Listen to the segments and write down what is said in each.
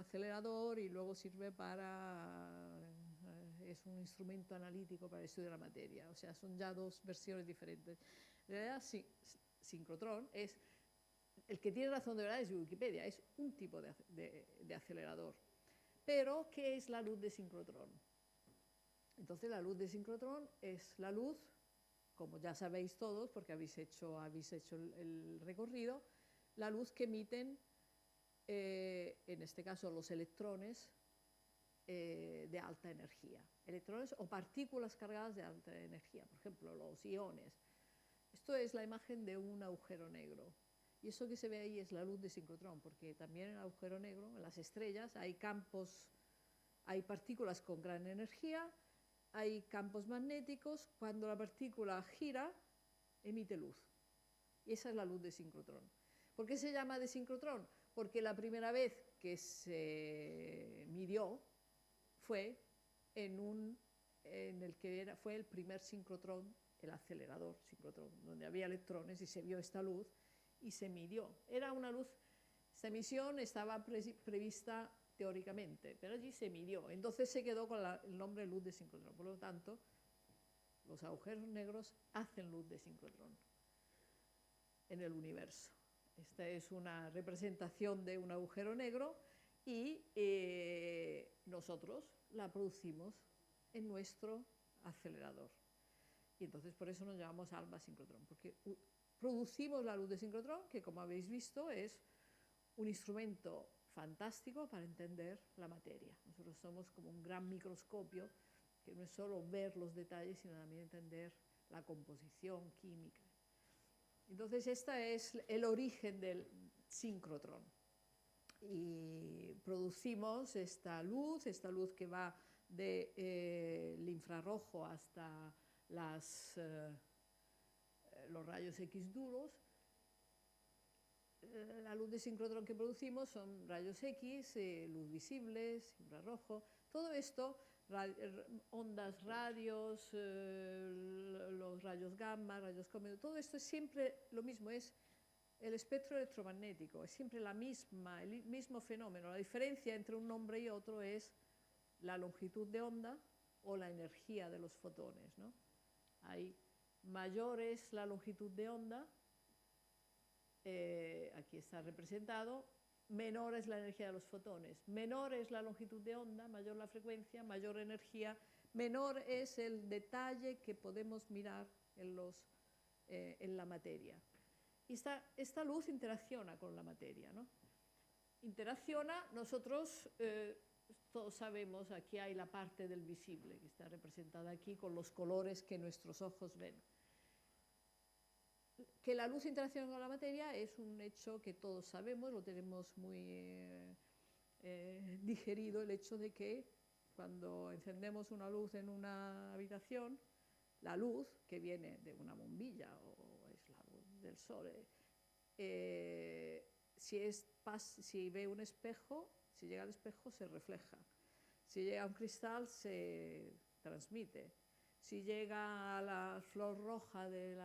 acelerador y luego sirve para, es un instrumento analítico para el estudio de la materia. O sea, son ya dos versiones diferentes. En realidad, sincrotrón es, el que tiene razón de verdad es Wikipedia, es un tipo de acelerador. Pero, ¿qué es la luz de sincrotrón? Entonces, la luz de sincrotrón es la luz, como ya sabéis todos, porque habéis hecho el recorrido, la luz que emiten, en este caso, los electrones de alta energía. Electrones o partículas cargadas de alta energía, por ejemplo, los iones. Esto es la imagen de un agujero negro. Y eso que se ve ahí es la luz de sincrotrón, porque también en el agujero negro, en las estrellas, hay campos, hay partículas con gran energía, hay campos magnéticos. Cuando la partícula gira, emite luz. Y esa es la luz de sincrotrón. ¿Por qué se llama de sincrotrón? Porque la primera vez que se midió fue en el que fue el primer sincrotrón, el acelerador sincrotrón, donde había electrones, y se vio esta luz y se midió. Era una luz, esta emisión estaba prevista teóricamente, pero allí se midió. Entonces se quedó con el nombre luz de sincrotrón. Por lo tanto, los agujeros negros hacen luz de sincrotrón en el universo. Esta es una representación de un agujero negro y nosotros la producimos en nuestro acelerador. Y entonces por eso nos llamamos alfa sincrotrón, porque producimos la luz de sincrotrón, que como habéis visto es un instrumento fantástico para entender la materia. Nosotros somos como un gran microscopio, que no es solo ver los detalles, sino también entender la composición química. Entonces, este es el origen del sincrotrón. Y producimos esta luz que va del infrarrojo hasta los rayos X duros. La luz de sincrotrón que producimos son rayos X, luz visibles, infrarrojo, todo esto, ondas radios, los rayos gamma, rayos cósmicos, todo esto es siempre lo mismo, es el espectro electromagnético, es siempre el mismo fenómeno. La diferencia entre un nombre y otro es la longitud de onda o la energía de los fotones, ¿no? Mayor es la longitud de onda, aquí está representado, menor es la energía de los fotones. Menor es la longitud de onda, mayor la frecuencia, mayor energía, menor es el detalle que podemos mirar en la materia. Y esta luz interacciona con la materia, ¿no? Interacciona, nosotros todos sabemos, aquí hay la parte del visible, que está representada aquí con los colores que nuestros ojos ven. Que la luz interacciona con la materia es un hecho que todos sabemos, lo tenemos muy digerido, el hecho de que cuando encendemos una luz en una habitación, la luz que viene de una bombilla o es la luz del sol, si ve un espejo, si llega al espejo se refleja, si llega a un cristal se transmite, si llega a la flor roja del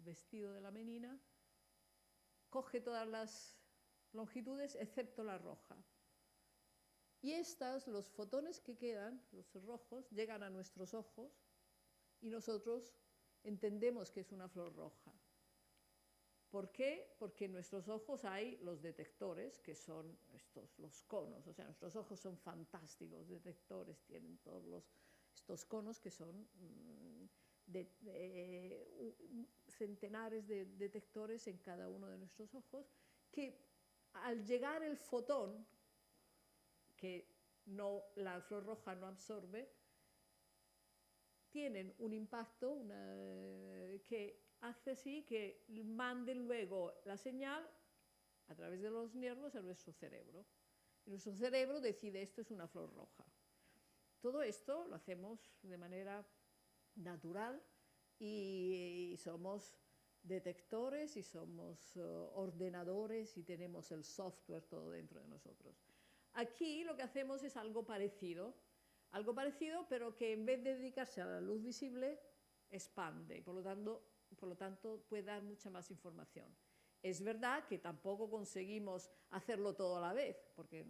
vestido de la menina, coge todas las longitudes excepto la roja. Y los fotones que quedan, los rojos, llegan a nuestros ojos y nosotros entendemos que es una flor roja. ¿Por qué? Porque en nuestros ojos hay los detectores, que son los conos. O sea, nuestros ojos son fantásticos detectores, tienen todos estos conos que son centenares de detectores en cada uno de nuestros ojos, que al llegar el fotón, que la flor roja no absorbe, tienen un impacto que hace así que manden luego la señal a través de los nervios a nuestro cerebro. Y nuestro cerebro decide, esto es una flor roja. Todo esto lo hacemos de manera natural y somos detectores y somos ordenadores y tenemos el software todo dentro de nosotros. Aquí lo que hacemos es algo parecido, pero que en vez de dedicarse a la luz visible, expande y por lo tanto puede dar mucha más información. Es verdad que tampoco conseguimos hacerlo todo a la vez, porque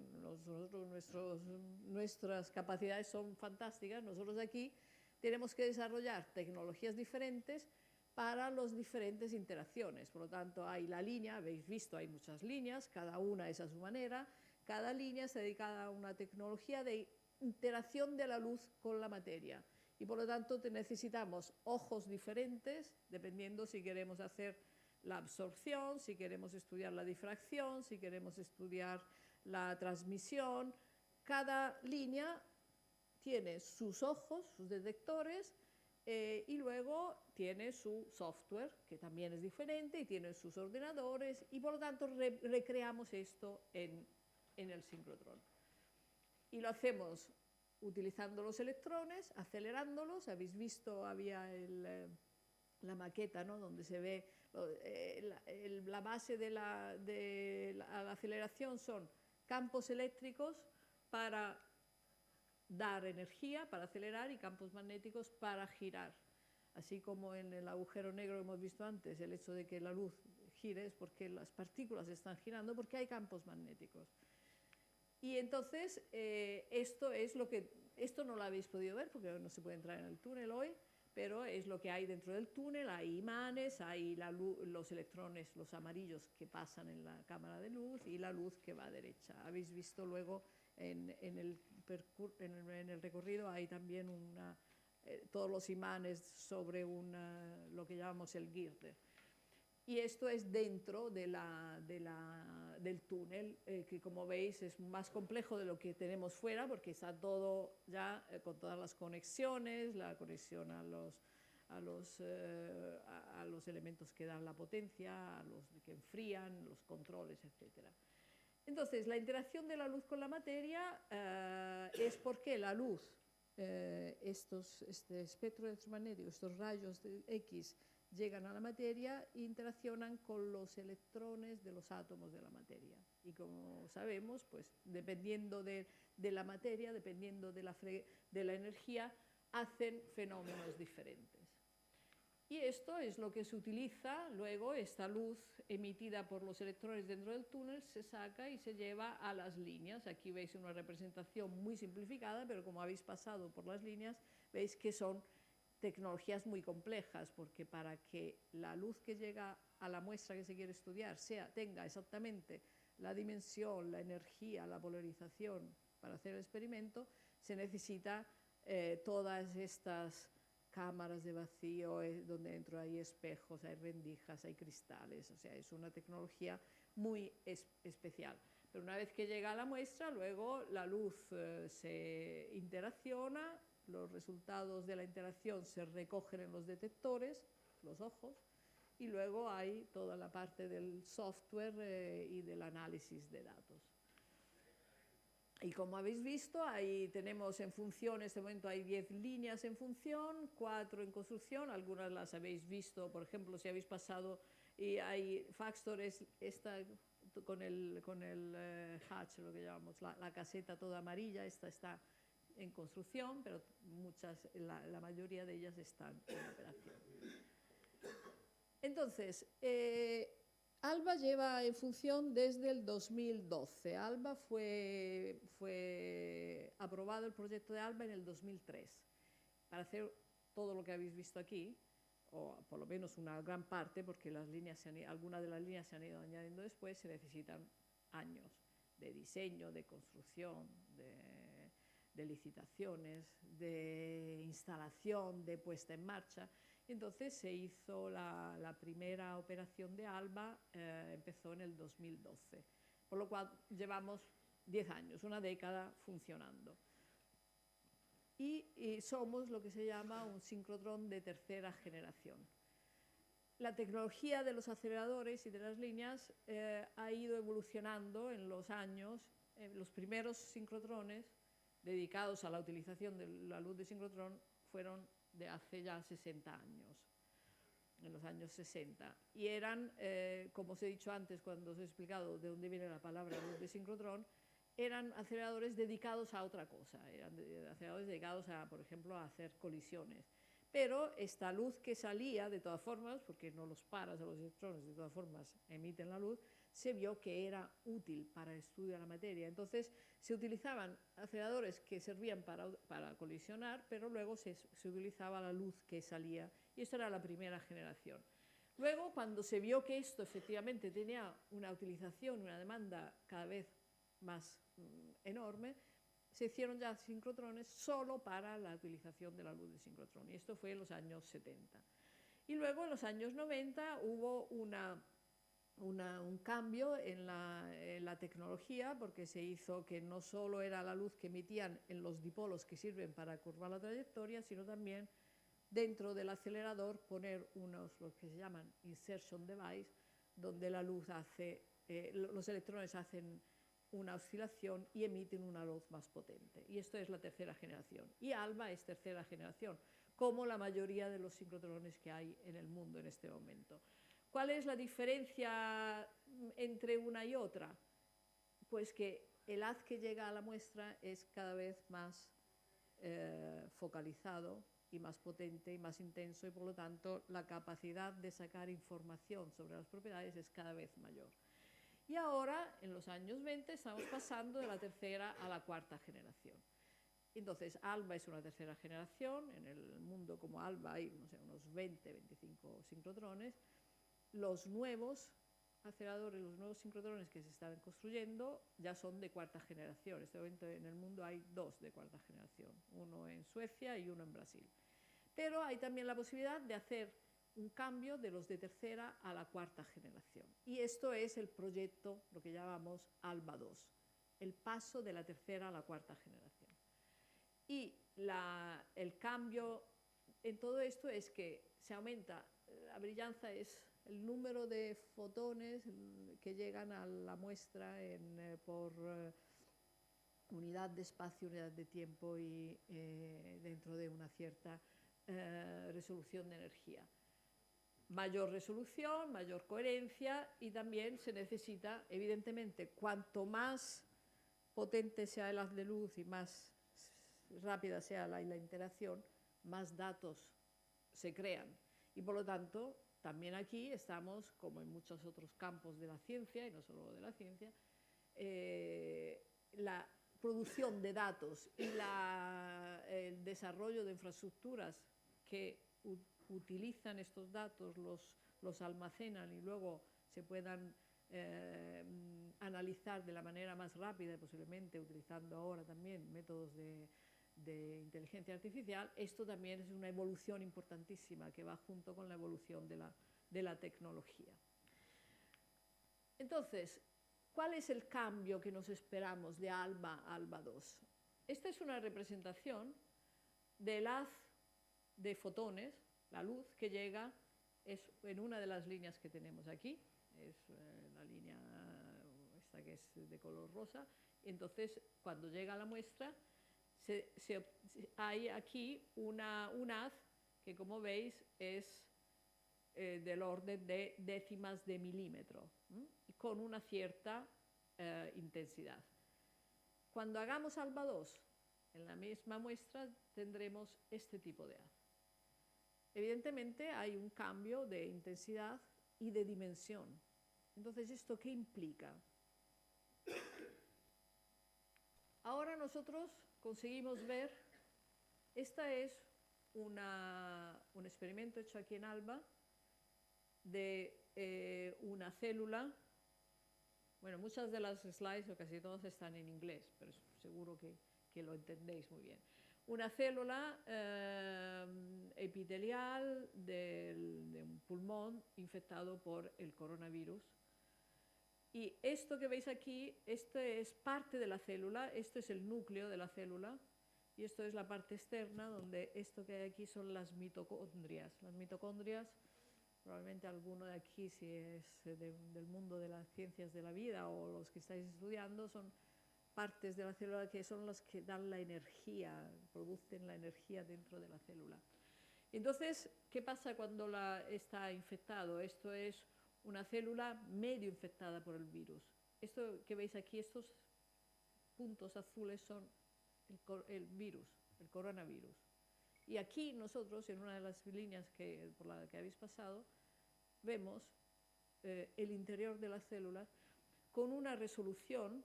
nuestras capacidades son fantásticas. Nosotros aquí tenemos que desarrollar tecnologías diferentes para las diferentes interacciones. Por lo tanto, hay la línea, habéis visto, hay muchas líneas, cada una es a su manera. Cada línea está dedicada a una tecnología de interacción de la luz con la materia. Y por lo tanto necesitamos ojos diferentes, dependiendo si queremos hacer la absorción, si queremos estudiar la difracción, si queremos estudiar la transmisión. Cada línea tiene sus ojos, sus detectores, y luego tiene su software, que también es diferente, y tiene sus ordenadores, y por lo tanto recreamos esto en el sincrotrón. Y lo hacemos utilizando los electrones, acelerándolos. Habéis visto, había la maqueta, ¿no?, donde se ve la base de la aceleración son campos eléctricos para dar energía, para acelerar, y campos magnéticos para girar. Así como en el agujero negro hemos visto antes, el hecho de que la luz gire es porque las partículas están girando, porque hay campos magnéticos. Y entonces esto no lo habéis podido ver porque no se puede entrar en el túnel hoy, pero es lo que hay dentro del túnel. Hay imanes, hay los electrones, los amarillos que pasan en la cámara de luz, y la luz que va a derecha. Habéis visto luego en el recorrido hay también todos los imanes sobre lo que llamamos el girder. Y esto es dentro del túnel, que como veis es más complejo de lo que tenemos fuera, porque está todo ya con todas las conexiones, la conexión a los elementos que dan la potencia, a los que enfrían, los controles, etc. Entonces, la interacción de la luz con la materia es porque la luz, este espectro electromagnético, estos rayos de X, llegan a la materia e interaccionan con los electrones de los átomos de la materia. Y como sabemos, pues dependiendo de la materia, dependiendo de la energía, hacen fenómenos diferentes. Y esto es lo que se utiliza luego. Esta luz emitida por los electrones dentro del túnel se saca y se lleva a las líneas. Aquí veis una representación muy simplificada, pero como habéis pasado por las líneas, veis que son tecnologías muy complejas, porque para que la luz que llega a la muestra que se quiere estudiar tenga exactamente la dimensión, la energía, la polarización para hacer el experimento, se necesita todas estas cámaras de vacío, donde dentro hay espejos, hay rendijas, hay cristales. O sea, es una tecnología muy especial. Pero una vez que llega a la muestra, luego la luz se interacciona, los resultados de la interacción se recogen en los detectores, los ojos, y luego hay toda la parte del software y del análisis de datos. Y como habéis visto, ahí tenemos en función, en este momento hay 10 líneas en función, 4 en construcción, algunas las habéis visto, por ejemplo, si habéis pasado, y hay Faxtor, esta con el hatch, lo que llamamos, la caseta toda amarilla, esta está en construcción, pero la mayoría de ellas están en operación. Entonces, ALBA lleva en función desde el 2012. ALBA fue aprobado, el proyecto de ALBA, en el 2003. Para hacer todo lo que habéis visto aquí, o por lo menos una gran parte, porque algunas de las líneas se han ido añadiendo después, se necesitan años de diseño, de construcción, de licitaciones, de instalación, de puesta en marcha. Entonces se hizo la primera operación de ALBA, empezó en el 2012, por lo cual llevamos 10 años, una década funcionando. Y somos lo que se llama un sincrotrón de tercera generación. La tecnología de los aceleradores y de las líneas ha ido evolucionando en los años. Los primeros sincrotrones dedicados a la utilización de la luz de sincrotrón fueron de hace ya 60 años, en los años 60. Y eran, como os he dicho antes cuando os he explicado de dónde viene la palabra luz de sincrotrón, eran aceleradores dedicados a otra cosa, eran aceleradores dedicados a, por ejemplo, a hacer colisiones. pero esta luz que salía, de todas formas, porque no los paras a los electrones, de todas formas emiten la luz, se vio que era útil para el estudio de la materia. Entonces se utilizaban aceleradores que servían para colisionar, pero luego se utilizaba la luz que salía, y esta era la primera generación. Luego, cuando se vio que esto efectivamente tenía una utilización, una demanda cada vez más enorme, se hicieron ya sincrotrones solo para la utilización de la luz de sincrotrón, y esto fue en los años 70. Y luego en los años 90 hubo un cambio en la tecnología, porque se hizo que no solo era la luz que emitían en los dipolos que sirven para curvar la trayectoria, sino también dentro del acelerador poner los que se llaman insertion device, donde la luz los electrones hacen una oscilación y emiten una luz más potente. Y esto es la tercera generación. Y ALBA es tercera generación, como la mayoría de los sincrotrones que hay en el mundo en este momento. ¿Cuál es la diferencia entre una y otra? Pues que el haz que llega a la muestra es cada vez más focalizado y más potente y más intenso, y por lo tanto la capacidad de sacar información sobre las propiedades es cada vez mayor. Y ahora, en los años 20, estamos pasando de la tercera a la cuarta generación. Entonces, ALBA es una tercera generación. En el mundo como ALBA hay, no sé, unos 20, 25 sincrotrones. Los nuevos aceleradores, los nuevos sincrotrones que se están construyendo ya son de cuarta generación. En este momento en el mundo hay 2 de cuarta generación, uno en Suecia y uno en Brasil. Pero hay también la posibilidad de hacer un cambio de los de tercera a la cuarta generación. Y esto es el proyecto, lo que llamamos ALBA 2, el paso de la tercera a la cuarta generación. Y el cambio en todo esto es que se aumenta, la brillanza es el número de fotones que llegan a la muestra por unidad de espacio, unidad de tiempo y dentro de una cierta resolución de energía. Mayor resolución, mayor coherencia, y también se necesita, evidentemente, cuanto más potente sea el haz de luz y más rápida sea la interacción, más datos se crean. Y por lo tanto, también aquí estamos, como en muchos otros campos de la ciencia, y no solo de la ciencia, la producción de datos y el desarrollo de infraestructuras que utilizan estos datos, los almacenan y luego se puedan analizar de la manera más rápida, posiblemente utilizando ahora también métodos de inteligencia artificial. Esto también es una evolución importantísima que va junto con la evolución de la tecnología. Entonces, ¿cuál es el cambio que nos esperamos de ALBA a ALBA 2? Esta es una representación del haz de fotones, la luz que llega es en una de las líneas que tenemos aquí, es la línea esta que es de color rosa. Entonces, cuando llega a la muestra, hay aquí un haz que, como veis, es del orden de décimas de milímetro, con una cierta intensidad. Cuando hagamos ALBA 2, en la misma muestra tendremos este tipo de haz. Evidentemente hay un cambio de intensidad y de dimensión. Entonces, ¿esto qué implica? Ahora nosotros conseguimos ver, esta es un experimento hecho aquí en ALBA de una célula. Bueno, muchas de las slides, o casi todas, están en inglés, pero seguro que lo entendéis muy bien. Una célula epitelial de un pulmón infectado por el coronavirus. Y esto que veis aquí, esto es parte de la célula, esto es el núcleo de la célula, y esto es la parte externa, donde esto que hay aquí son las mitocondrias. Las mitocondrias, probablemente alguno de aquí, si es del mundo de las ciencias de la vida o los que estáis estudiando, son partes de la célula que son las que dan la energía, producen la energía dentro de la célula. Entonces, ¿qué pasa cuando está infectado? Esto es una célula medio infectada por el virus. Esto que veis aquí, estos puntos azules son el virus, el coronavirus. Y aquí nosotros, en una de las líneas por la que habéis pasado, vemos el interior de las células con una resolución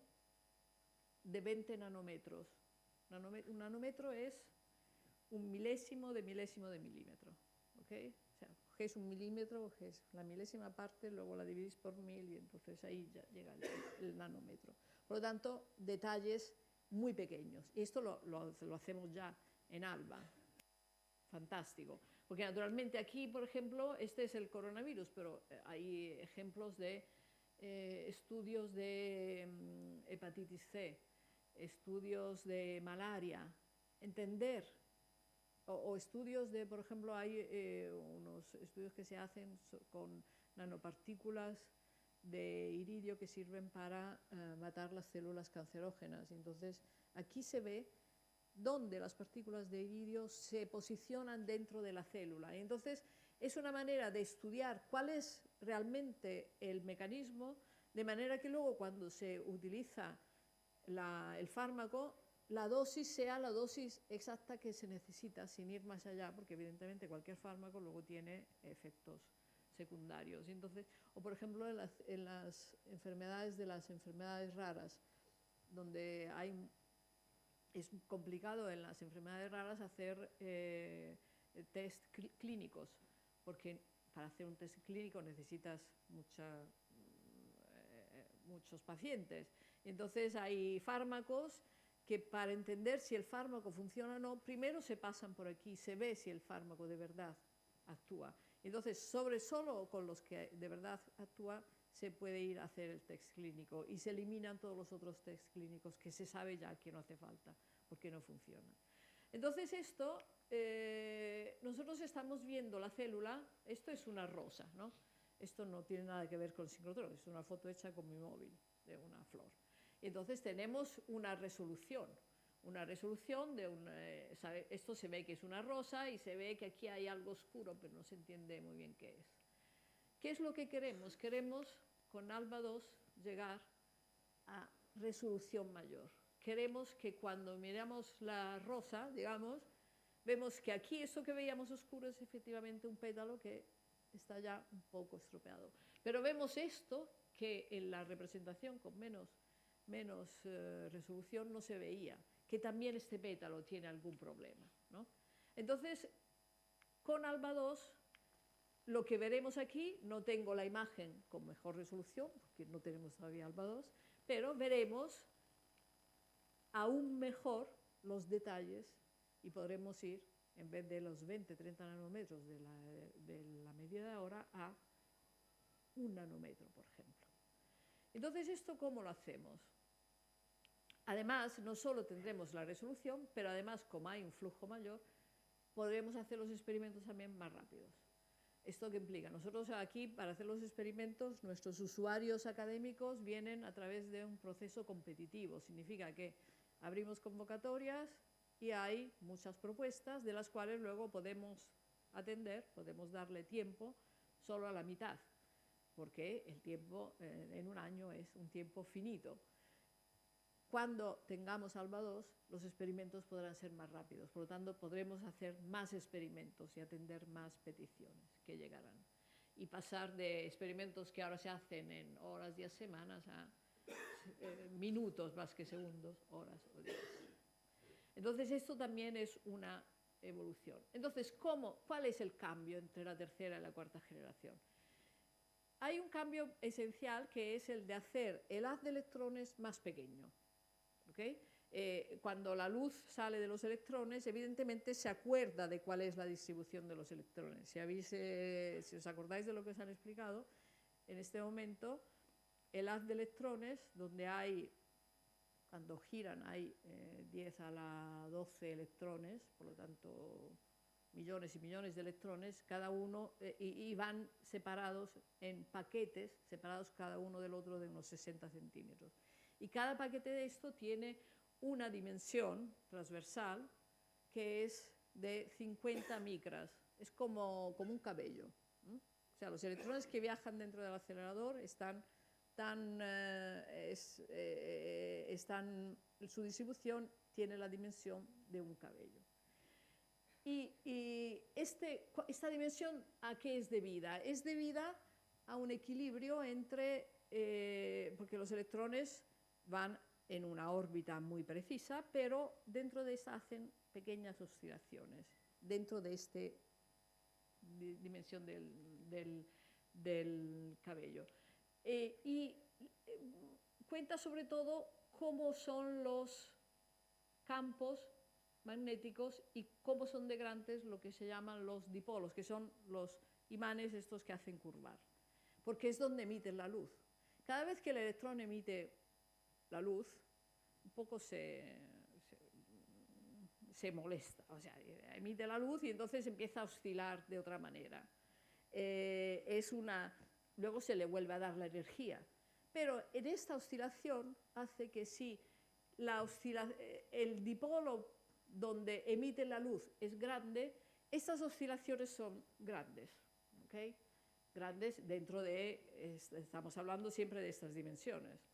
de 20 nanómetros. Un nanómetro es un milésimo de milésimo de milímetro. ¿Okay? O sea, cogéis un milímetro, cogéis la milésima parte, luego la dividís por 1000 y entonces ahí ya llega el nanómetro. Por lo tanto, detalles muy pequeños. Y esto lo hacemos ya en ALBA. Fantástico. Porque naturalmente aquí, por ejemplo, este es el coronavirus, pero hay ejemplos de estudios de hepatitis C, estudios de malaria, entender, o estudios de, por ejemplo, hay unos estudios que se hacen con nanopartículas de iridio que sirven para matar las células cancerógenas. Entonces, aquí se ve dónde las partículas de iridio se posicionan dentro de la célula. Y entonces, es una manera de estudiar cuál es realmente el mecanismo, de manera que luego cuando se utiliza el fármaco, la dosis sea la dosis exacta que se necesita, sin ir más allá, porque evidentemente cualquier fármaco luego tiene efectos secundarios. Y entonces, o por ejemplo en las enfermedades raras, donde es complicado en las enfermedades raras hacer test clínicos, porque para hacer un test clínico necesitas muchos pacientes. Entonces hay fármacos que para entender si el fármaco funciona o no, primero se pasan por aquí, se ve si el fármaco de verdad actúa. Entonces, solo con los que de verdad actúa, se puede ir a hacer el test clínico y se eliminan todos los otros test clínicos que se sabe ya que no hace falta, porque no funcionan. Entonces nosotros estamos viendo la célula, esto es una rosa, ¿no? Esto no tiene nada que ver con el sincrotrón, es una foto hecha con mi móvil de una flor. Entonces tenemos una resolución de esto se ve que es una rosa y se ve que aquí hay algo oscuro, pero no se entiende muy bien qué es. ¿Qué es lo que queremos? Queremos con ALBA 2 llegar a resolución mayor. Queremos que cuando miramos la rosa, digamos, vemos que aquí eso que veíamos oscuro es efectivamente un pétalo que está ya un poco estropeado. Pero vemos esto que en la representación con menos resolución no se veía, que también este pétalo tiene algún problema, ¿no? Entonces, con ALBA 2, lo que veremos aquí, no tengo la imagen con mejor resolución, porque no tenemos todavía ALBA 2, pero veremos aún mejor los detalles y podremos ir, en vez de los 20-30 nanómetros de la medida de ahora, a 1 nanómetro, por ejemplo. Entonces, ¿esto cómo lo hacemos? Además, no solo tendremos la resolución, pero además, como hay un flujo mayor, podremos hacer los experimentos también más rápidos. ¿Esto qué implica? Nosotros aquí, para hacer los experimentos, nuestros usuarios académicos vienen a través de un proceso competitivo. Significa que abrimos convocatorias y hay muchas propuestas, de las cuales luego podemos atender, podemos darle tiempo solo a la mitad, porque el tiempo en un año es un tiempo finito. Cuando tengamos ALBA 2, los experimentos podrán ser más rápidos, por lo tanto podremos hacer más experimentos y atender más peticiones que llegarán. Y pasar de experimentos que ahora se hacen en horas, días, semanas a minutos más que segundos, horas o días. Entonces esto también es una evolución. Entonces, ¿cuál es el cambio entre la tercera y la cuarta generación? Hay un cambio esencial que es el de hacer el haz de electrones más pequeño. ¿Okay? Cuando la luz sale de los electrones, evidentemente se acuerda de cuál es la distribución de los electrones. Si os acordáis de lo que os han explicado, en este momento el haz de electrones, donde cuando giran hay 10 a la 12 electrones, por lo tanto millones y millones de electrones, cada uno, y van separados en paquetes, separados cada uno del otro de unos 60 centímetros. Y cada paquete de esto tiene una dimensión transversal que es de 50 micras. Es como un cabello. O sea, los electrones que viajan dentro del acelerador su distribución tiene la dimensión de un cabello. Y esta dimensión, ¿a qué es debida? Es debida a un equilibrio entre, porque los electrones van en una órbita muy precisa, pero dentro de esta hacen pequeñas oscilaciones, dentro de esta dimensión del cabello. Cuenta sobre todo cómo son los campos magnéticos y cómo son de grandes lo que se llaman los dipolos, que son los imanes estos que hacen curvar, porque es donde emiten la luz. Cada vez que el electrón emite la luz, un poco se molesta, o sea, emite la luz y entonces empieza a oscilar de otra manera. Luego se le vuelve a dar la energía, pero en esta oscilación hace que si el dipolo donde emite la luz es grande, estas oscilaciones son grandes, ¿okay? Grandes dentro de, estamos hablando siempre de estas dimensiones.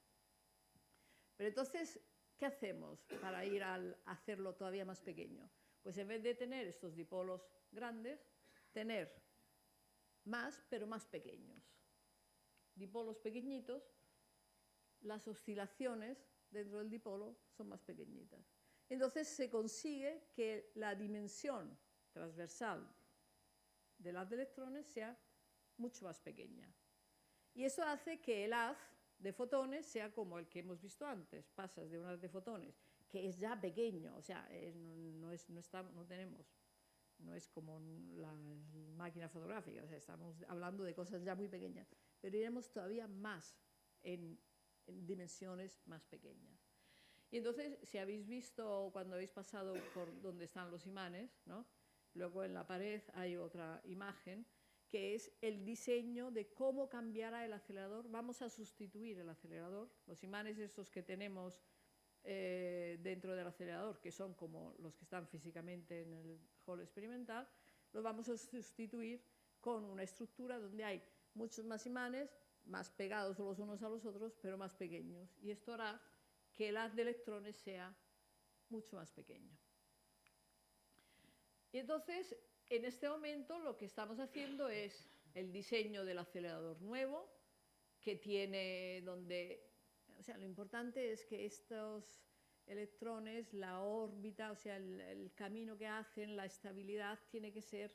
Pero entonces, ¿qué hacemos para ir a hacerlo todavía más pequeño? Pues en vez de tener estos dipolos grandes, tener más, pero más pequeños. Dipolos pequeñitos, las oscilaciones dentro del dipolo son más pequeñitas. Entonces se consigue que la dimensión transversal del haz de electrones sea mucho más pequeña. Y eso hace que el haz de fotones sea como el que hemos visto antes. Pasas de un haz de fotones, que es ya pequeño, o sea, no es como la máquina fotográfica, o sea, estamos hablando de cosas ya muy pequeñas, pero iremos todavía más en dimensiones más pequeñas. Y entonces, si habéis visto cuando habéis pasado por donde están los imanes, ¿no? Luego en la pared hay otra imagen que es el diseño de cómo cambiará el acelerador. Vamos a sustituir el acelerador. Los imanes estos que tenemos dentro del acelerador, que son como los que están físicamente en el hall experimental, los vamos a sustituir con una estructura donde hay muchos más imanes, más pegados los unos a los otros, pero más pequeños. Y esto hará que el haz de electrones sea mucho más pequeño. Y entonces, en este momento, lo que estamos haciendo es el diseño del acelerador nuevo, que tiene donde... O sea, lo importante es que estos electrones, la órbita, o sea, el camino que hacen, la estabilidad, tiene que ser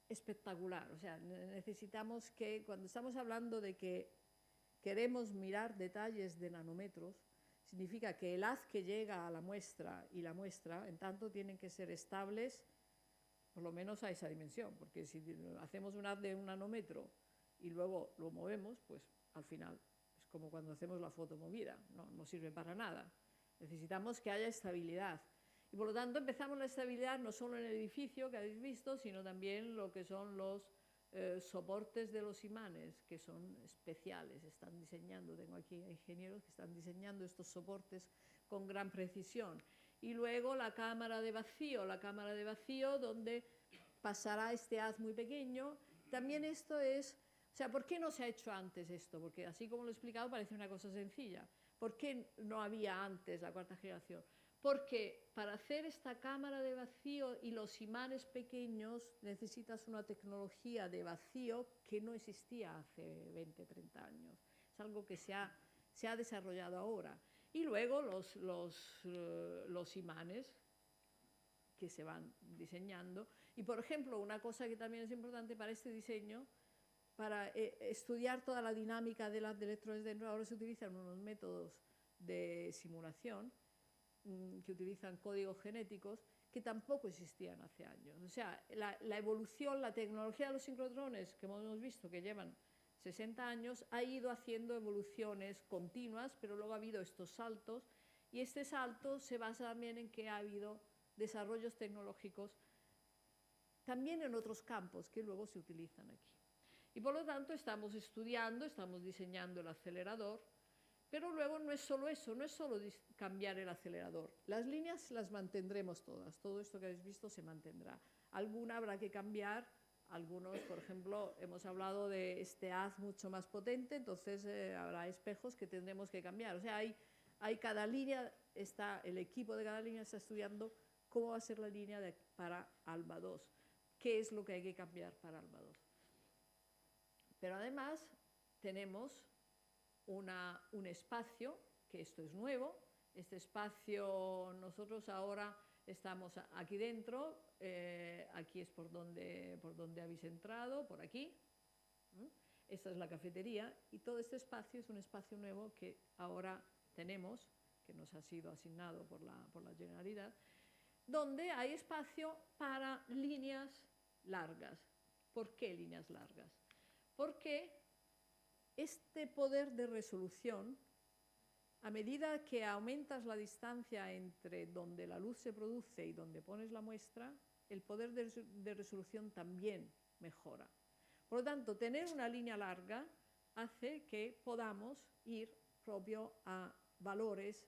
espectacular. O sea, necesitamos que, cuando estamos hablando de que queremos mirar detalles de nanómetros, significa que el haz que llega a la muestra y la muestra, en tanto, tienen que ser estables, por lo menos a esa dimensión, porque si hacemos un haz de 1 nanómetro y luego lo movemos, pues al final es como cuando hacemos la foto movida, no sirve para nada. Necesitamos que haya estabilidad. Y por lo tanto empezamos la estabilidad no solo en el edificio que habéis visto, sino también lo que son los soportes de los imanes, que son especiales. Están diseñando, tengo aquí ingenieros que están diseñando estos soportes con gran precisión. Y luego la cámara de vacío donde pasará este haz muy pequeño. También esto es, o sea, ¿por qué no se ha hecho antes esto? Porque así como lo he explicado parece una cosa sencilla. ¿Por qué no había antes la cuarta generación? Porque para hacer esta cámara de vacío y los imanes pequeños necesitas una tecnología de vacío que no existía hace 20, 30 años. Es algo que se ha desarrollado ahora. Y luego los imanes que se van diseñando. Y, por ejemplo, una cosa que también es importante para este diseño, para estudiar toda la dinámica de las electrones dentro, ahora se utilizan unos métodos de simulación que utilizan códigos genéticos que tampoco existían hace años. O sea, la evolución, la tecnología de los sincrotrones que hemos visto que llevan 60 años, ha ido haciendo evoluciones continuas, pero luego ha habido estos saltos, y este salto se basa también en que ha habido desarrollos tecnológicos también en otros campos que luego se utilizan aquí. Y por lo tanto estamos estudiando, estamos diseñando el acelerador, pero luego no es solo eso, no es solo cambiar el acelerador. Las líneas las mantendremos todas, todo esto que habéis visto se mantendrá. Alguna habrá que cambiar. Algunos, por ejemplo, hemos hablado de este haz mucho más potente, entonces habrá espejos que tendremos que cambiar. O sea, hay cada línea, el equipo de cada línea está estudiando cómo va a ser la línea para ALBA 2, qué es lo que hay que cambiar para ALBA 2. Pero además tenemos un espacio, que esto es nuevo. Este espacio, nosotros ahora estamos aquí dentro, aquí es por donde habéis entrado, por aquí. Esta es la cafetería y todo este espacio es un espacio nuevo que ahora tenemos, que nos ha sido asignado por la Generalidad, donde hay espacio para líneas largas. ¿Por qué líneas largas? Porque este poder de resolución, a medida que aumentas la distancia entre donde la luz se produce y donde pones la muestra, el poder de resolución también mejora. Por lo tanto, tener una línea larga hace que podamos ir propio a valores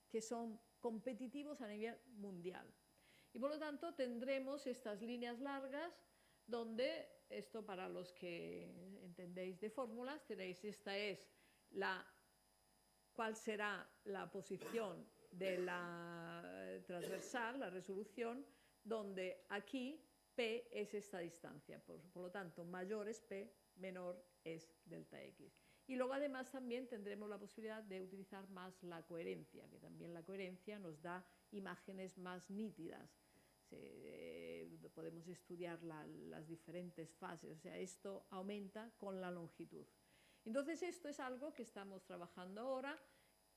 que son competitivos a nivel mundial. Y por lo tanto tendremos estas líneas largas donde, esto para los que entendéis de fórmulas, tenéis, esta es cuál será la posición de la transversal, la resolución, donde aquí P es esta distancia. Por lo tanto, mayor es P, menor es delta X. Y luego además también tendremos la posibilidad de utilizar más la coherencia, que también la coherencia nos da imágenes más nítidas. Podemos estudiar las diferentes fases, o sea, esto aumenta con la longitud. Entonces esto es algo que estamos trabajando ahora.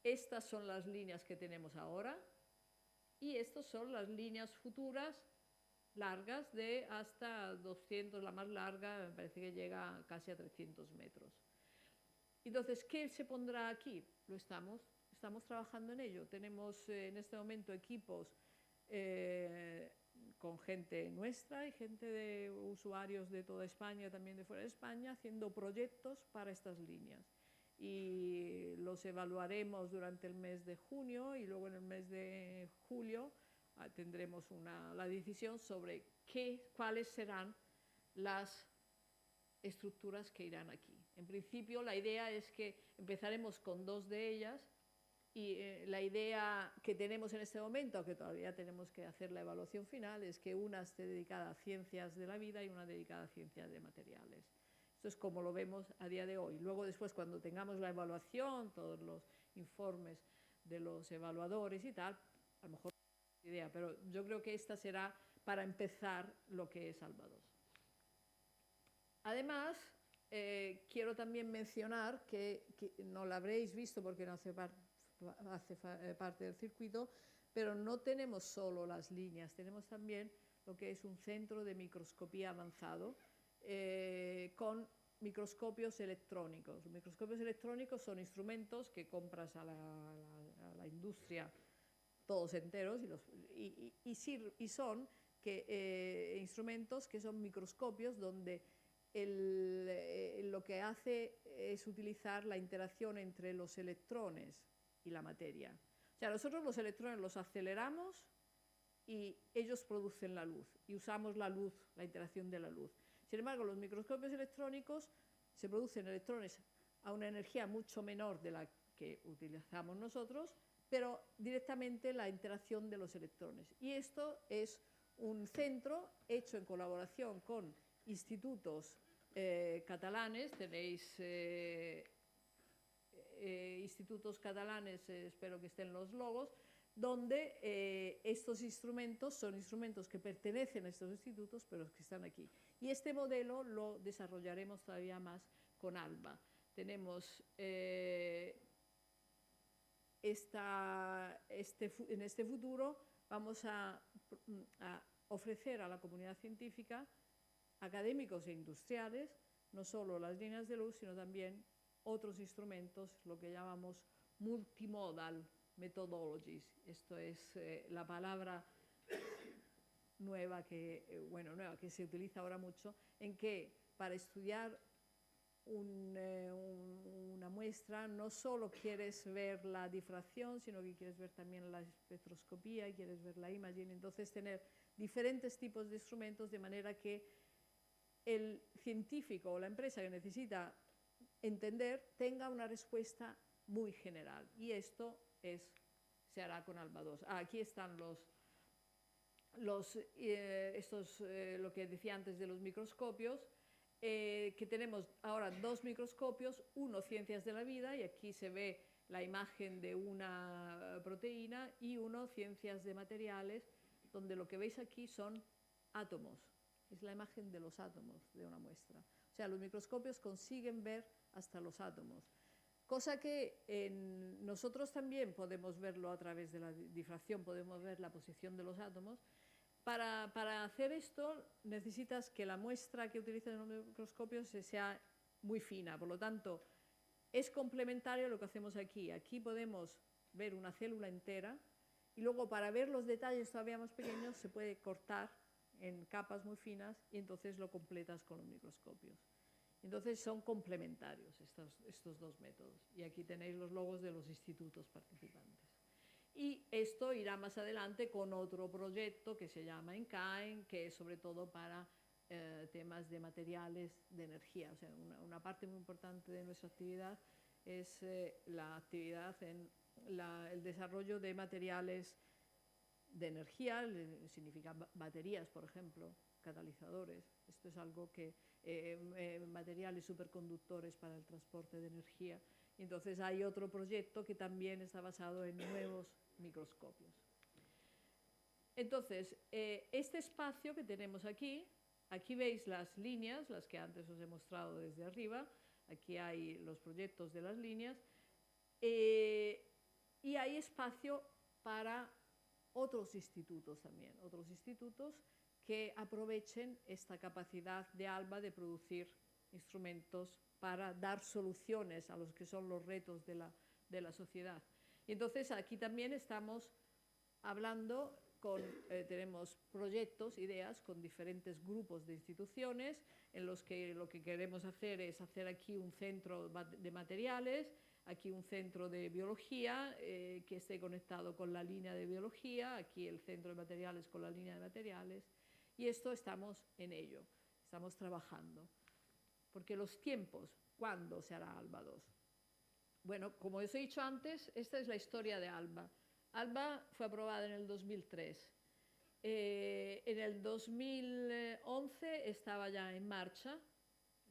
Estas son las líneas que tenemos ahora y estas son las líneas futuras largas de hasta 200, la más larga me parece que llega casi a 300 metros. Entonces, ¿qué se pondrá aquí? Estamos trabajando en ello. Tenemos en este momento equipos con gente nuestra y gente de usuarios de toda España, también de fuera de España, haciendo proyectos para estas líneas. Y los evaluaremos durante el mes de junio y luego en el mes de julio tendremos la decisión sobre cuáles serán las estructuras que irán aquí. En principio, la idea es que empezaremos con 2 de ellas y la idea que tenemos en este momento, aunque todavía tenemos que hacer la evaluación final, es que una esté dedicada a ciencias de la vida y una dedicada a ciencias de materiales. Esto es como lo vemos a día de hoy. Luego después, cuando tengamos la evaluación, todos los informes de los evaluadores y tal, a lo mejor no es idea, pero yo creo que esta será para empezar lo que es ALBA 2. Además, quiero también mencionar que no la habréis visto porque no hace parte del circuito, pero no tenemos solo las líneas, tenemos también lo que es un centro de microscopía avanzado con microscopios electrónicos. Los microscopios electrónicos son instrumentos que compras a la industria todos enteros y son instrumentos que son microscopios donde lo que hace es utilizar la interacción entre los electrones y la materia. O sea, nosotros los electrones los aceleramos y ellos producen la luz y usamos la luz, la interacción de la luz. Sin embargo, los microscopios electrónicos se producen electrones a una energía mucho menor de la que utilizamos nosotros, pero directamente la interacción de los electrones. Y esto es un centro hecho en colaboración con institutos catalanes, tenéis institutos catalanes, espero que estén los logos, donde estos instrumentos son instrumentos que pertenecen a estos institutos, pero que están aquí. Y este modelo lo desarrollaremos todavía más con ALBA. Tenemos en este futuro vamos a ofrecer a la comunidad científica, académicos e industriales, no solo las líneas de luz, sino también otros instrumentos, lo que llamamos multimodal methodologies. Esto es la palabra nueva que se utiliza ahora mucho, en que para estudiar una muestra no solo quieres ver la difracción, sino que quieres ver también la espectroscopía, quieres ver la imaging, entonces tener diferentes tipos de instrumentos de manera que el científico o la empresa que necesita entender tenga una respuesta muy general. Y esto se hará con ALBA 2. Aquí están lo que decía antes de los microscopios, que tenemos ahora dos microscopios, uno ciencias de la vida, y aquí se ve la imagen de una proteína, y uno ciencias de materiales, donde lo que veis aquí son átomos. Es la imagen de los átomos de una muestra. O sea, los microscopios consiguen ver hasta los átomos. Cosa que nosotros también podemos verlo a través de la difracción, podemos ver la posición de los átomos. Para hacer esto necesitas que la muestra que utilizas en los microscopios sea muy fina, por lo tanto es complementario a lo que hacemos aquí. Aquí podemos ver una célula entera y luego para ver los detalles todavía más pequeños se puede cortar en capas muy finas y entonces lo completas con los microscopios. Entonces son complementarios estos dos métodos. Y aquí tenéis los logos de los institutos participantes. Y esto irá más adelante con otro proyecto que se llama ENCAEN, que es sobre todo para temas de materiales de energía. O sea, una parte muy importante de nuestra actividad es la actividad en el desarrollo de materiales de energía, significa baterías, por ejemplo, catalizadores. Esto es algo que materiales superconductores para el transporte de energía. Y entonces hay otro proyecto que también está basado en nuevos microscopios. Entonces, este espacio que tenemos aquí veis las líneas, las que antes os he mostrado desde arriba. Aquí hay los proyectos de las líneas. Y hay espacio para otros institutos también, otros institutos que aprovechen esta capacidad de ALBA de producir instrumentos para dar soluciones a los que son los retos de la sociedad. Y entonces aquí también estamos hablando tenemos proyectos, ideas con diferentes grupos de instituciones en los que lo que queremos hacer es hacer aquí un centro de materiales, aquí un centro de biología que esté conectado con la línea de biología, aquí el centro de materiales con la línea de materiales, y esto estamos en ello, estamos trabajando. Porque los tiempos, ¿cuándo se hará ALBA 2? Bueno, como os he dicho antes, esta es la historia de ALBA. ALBA fue aprobada en el 2003. En el 2011 estaba ya en marcha,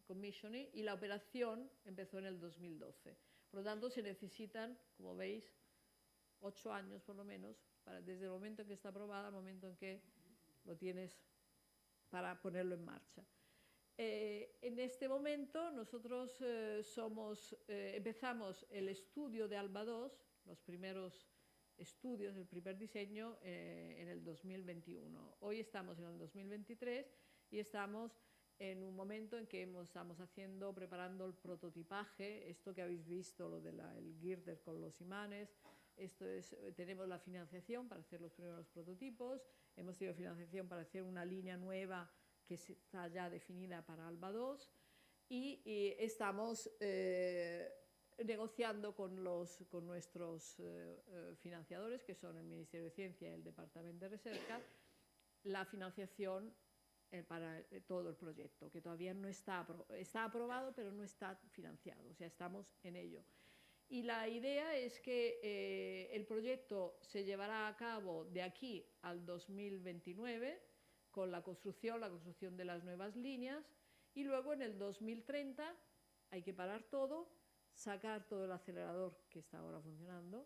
commissioning, y la operación empezó en el 2012. Por lo tanto, se necesitan, como veis, 8 años por lo menos, desde el momento en que está aprobada al momento en que lo tienes para ponerlo en marcha. En este momento nosotros empezamos el estudio de ALBA 2, los primeros estudios, el primer diseño en el 2021. Hoy estamos en el 2023 y estamos en un momento en que estamos preparando el prototipaje, esto que habéis visto, lo del girder con los imanes. Tenemos la financiación para hacer los primeros prototipos, hemos tenido financiación para hacer una línea nueva que está ya definida para ALBA 2 y estamos negociando con nuestros financiadores, que son el Ministerio de Ciencia y el Departamento de Recerca, la financiación para todo el proyecto, que todavía no está aprobado, pero no está financiado, o sea, estamos en ello. Y la idea es que el proyecto se llevará a cabo de aquí al 2029, con la construcción de las nuevas líneas, y luego en el 2030 hay que parar todo, sacar todo el acelerador que está ahora funcionando,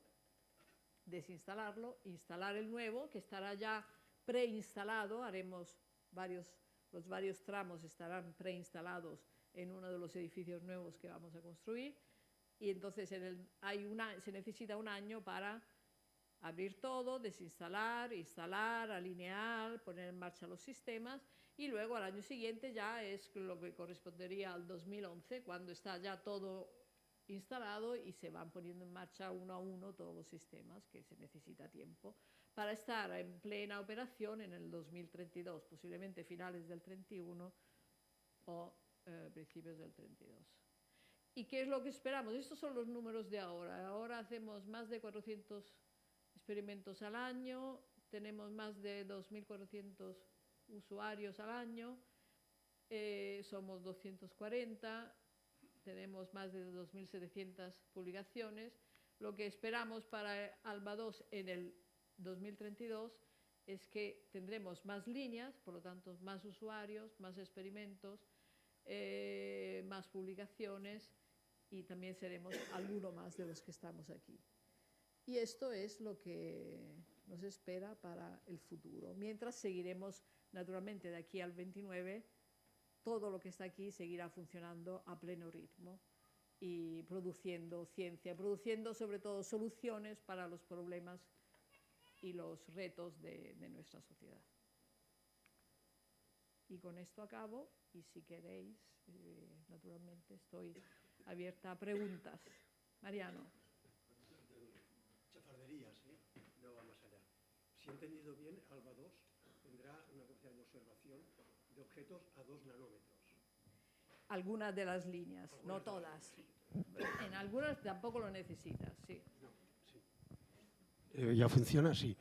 desinstalarlo, instalar el nuevo, que estará ya preinstalado, los varios tramos estarán preinstalados en uno de los edificios nuevos que vamos a construir, y entonces se necesita un año para abrir todo, desinstalar, instalar, alinear, poner en marcha los sistemas, y luego al año siguiente ya es lo que correspondería al 2011, cuando está ya todo instalado y se van poniendo en marcha uno a uno todos los sistemas, que se necesita tiempo, para estar en plena operación en el 2032, posiblemente finales del 31 o principios del 32. ¿Y qué es lo que esperamos? Estos son los números de ahora. Ahora hacemos más de 400 experimentos al año, tenemos más de 2.400 usuarios al año, somos 240, tenemos más de 2.700 publicaciones. Lo que esperamos para ALBA 2 en el 2032 es que tendremos más líneas, por lo tanto, más usuarios, más experimentos, más publicaciones y también seremos alguno más de los que estamos aquí. Y esto es lo que nos espera para el futuro. Mientras seguiremos, naturalmente, de aquí al 29, todo lo que está aquí seguirá funcionando a pleno ritmo y produciendo ciencia, produciendo sobre todo soluciones para los problemas y los retos de nuestra sociedad. Y con esto acabo, y si queréis, naturalmente estoy abierta a preguntas. Mariano. Chafarderías, no va más allá. Si he entendido bien, ALBA 2 tendrá una capacidad de observación de objetos a 2 nanómetros. Algunas de las líneas, no todas. Sí. En algunas tampoco lo necesitas, sí. No, sí. Ya funciona así.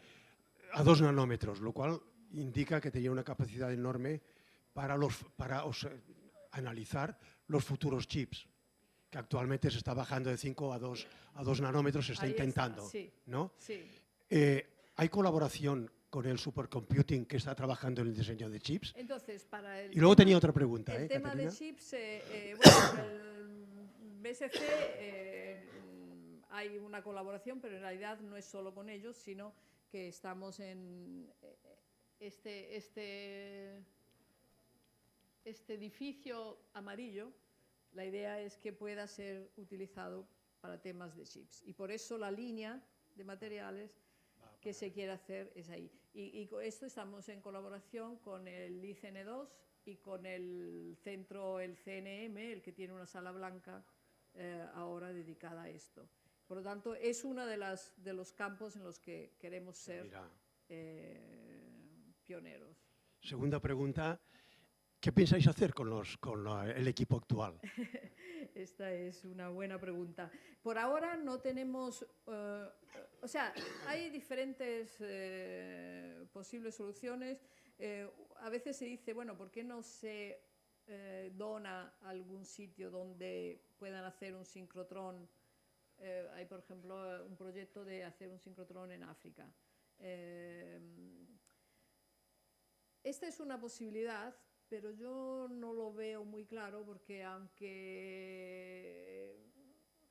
A 2 nanómetros, lo cual indica que tenía una capacidad enorme para analizar los futuros chips, que actualmente se está bajando de 5 a 2 nanómetros, se está Ahí intentando. Está, sí, ¿no? Sí. ¿Hay colaboración con el supercomputing que está trabajando en el diseño de chips? Entonces, para el y luego tenía otra pregunta. El tema Caterina. de chips, bueno, el BSC hay una colaboración, pero en realidad no es solo con ellos, sino que estamos en este edificio amarillo. La idea es que pueda ser utilizado para temas de chips. Y por eso la línea de materiales que se quiere hacer es ahí. Y con esto estamos en colaboración con el ICN2 y con el centro, el CNM, el que tiene una sala blanca ahora dedicada a esto. Por lo tanto, es uno de los campos en los que queremos ser pioneros. Segunda pregunta. ¿Qué pensáis hacer con el equipo actual? Esta es una buena pregunta. Por ahora no tenemos, o sea, hay diferentes posibles soluciones. A veces se dice, bueno, ¿por qué no se dona a algún sitio donde puedan hacer un sincrotrón? Hay, por ejemplo, un proyecto de hacer un sincrotrón en África. Esta es una posibilidad, pero yo no lo veo muy claro porque aunque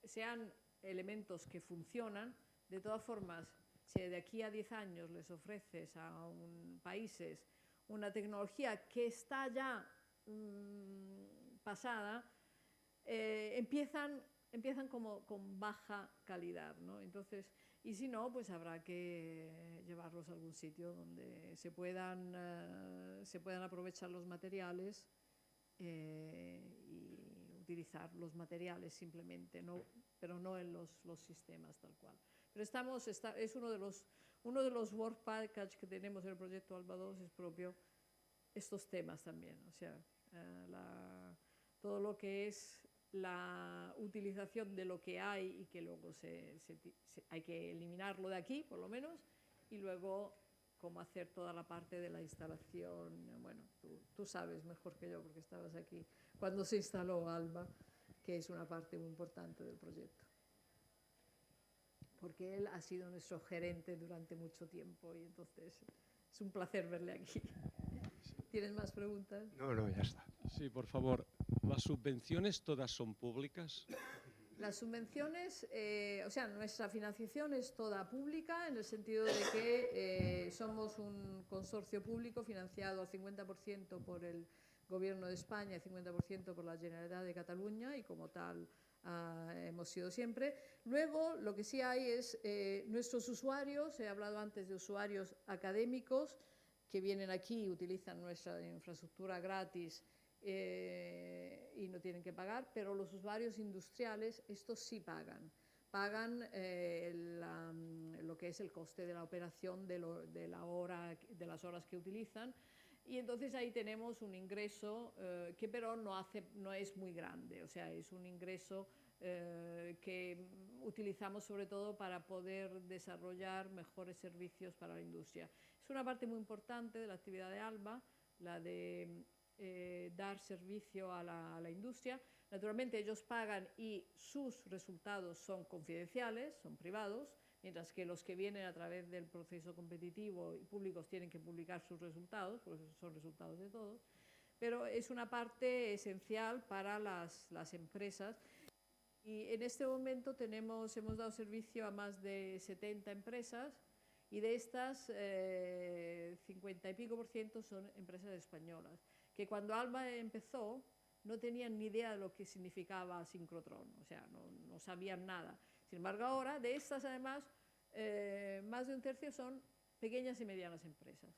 sean elementos que funcionan, de todas formas, si de aquí a 10 años les ofreces a países una tecnología que está ya pasada, empiezan como con baja calidad, ¿no? Entonces, y si no, pues habrá que llevarlos a algún sitio donde se puedan aprovechar los materiales y utilizar los materiales simplemente, pero no en los sistemas tal cual. Pero es uno de los work packages que tenemos en el proyecto ALBA 2, es propio estos temas también, o sea, todo lo que es la utilización de lo que hay y que luego hay que eliminarlo de aquí, por lo menos, y luego cómo hacer toda la parte de la instalación. Bueno, tú sabes mejor que yo porque estabas aquí cuando se instaló ALBA, que es una parte muy importante del proyecto. Porque él ha sido nuestro gerente durante mucho tiempo y entonces es un placer verle aquí. ¿Tienes más preguntas? No, ya está. Sí, por favor. ¿Las subvenciones todas son públicas? Las subvenciones, o sea, nuestra financiación es toda pública en el sentido de que somos un consorcio público financiado al 50% por el Gobierno de España y 50% por la Generalitat de Cataluña y como tal hemos sido siempre. Luego, lo que sí hay es nuestros usuarios, he hablado antes de usuarios académicos que vienen aquí y utilizan nuestra infraestructura gratis y no tienen que pagar, pero los usuarios industriales, estos sí pagan. Pagan lo que es el coste de la operación de las horas que utilizan, y entonces ahí tenemos un ingreso que pero no es muy grande, o sea, es un ingreso que utilizamos sobre todo para poder desarrollar mejores servicios para la industria. Es una parte muy importante de la actividad de ALBA, la de dar servicio a la industria. Naturalmente ellos pagan y sus resultados son confidenciales, son privados, mientras que los que vienen a través del proceso competitivo y públicos tienen que publicar sus resultados, porque son resultados de todos, pero es una parte esencial para las empresas. Y en este momento hemos dado servicio a más de 70 empresas y de estas 50 y pico % son empresas españolas, que cuando ALBA empezó no tenían ni idea de lo que significaba sincrotrón, o sea, no sabían nada. Sin embargo, ahora de estas además más de un tercio son pequeñas y medianas empresas.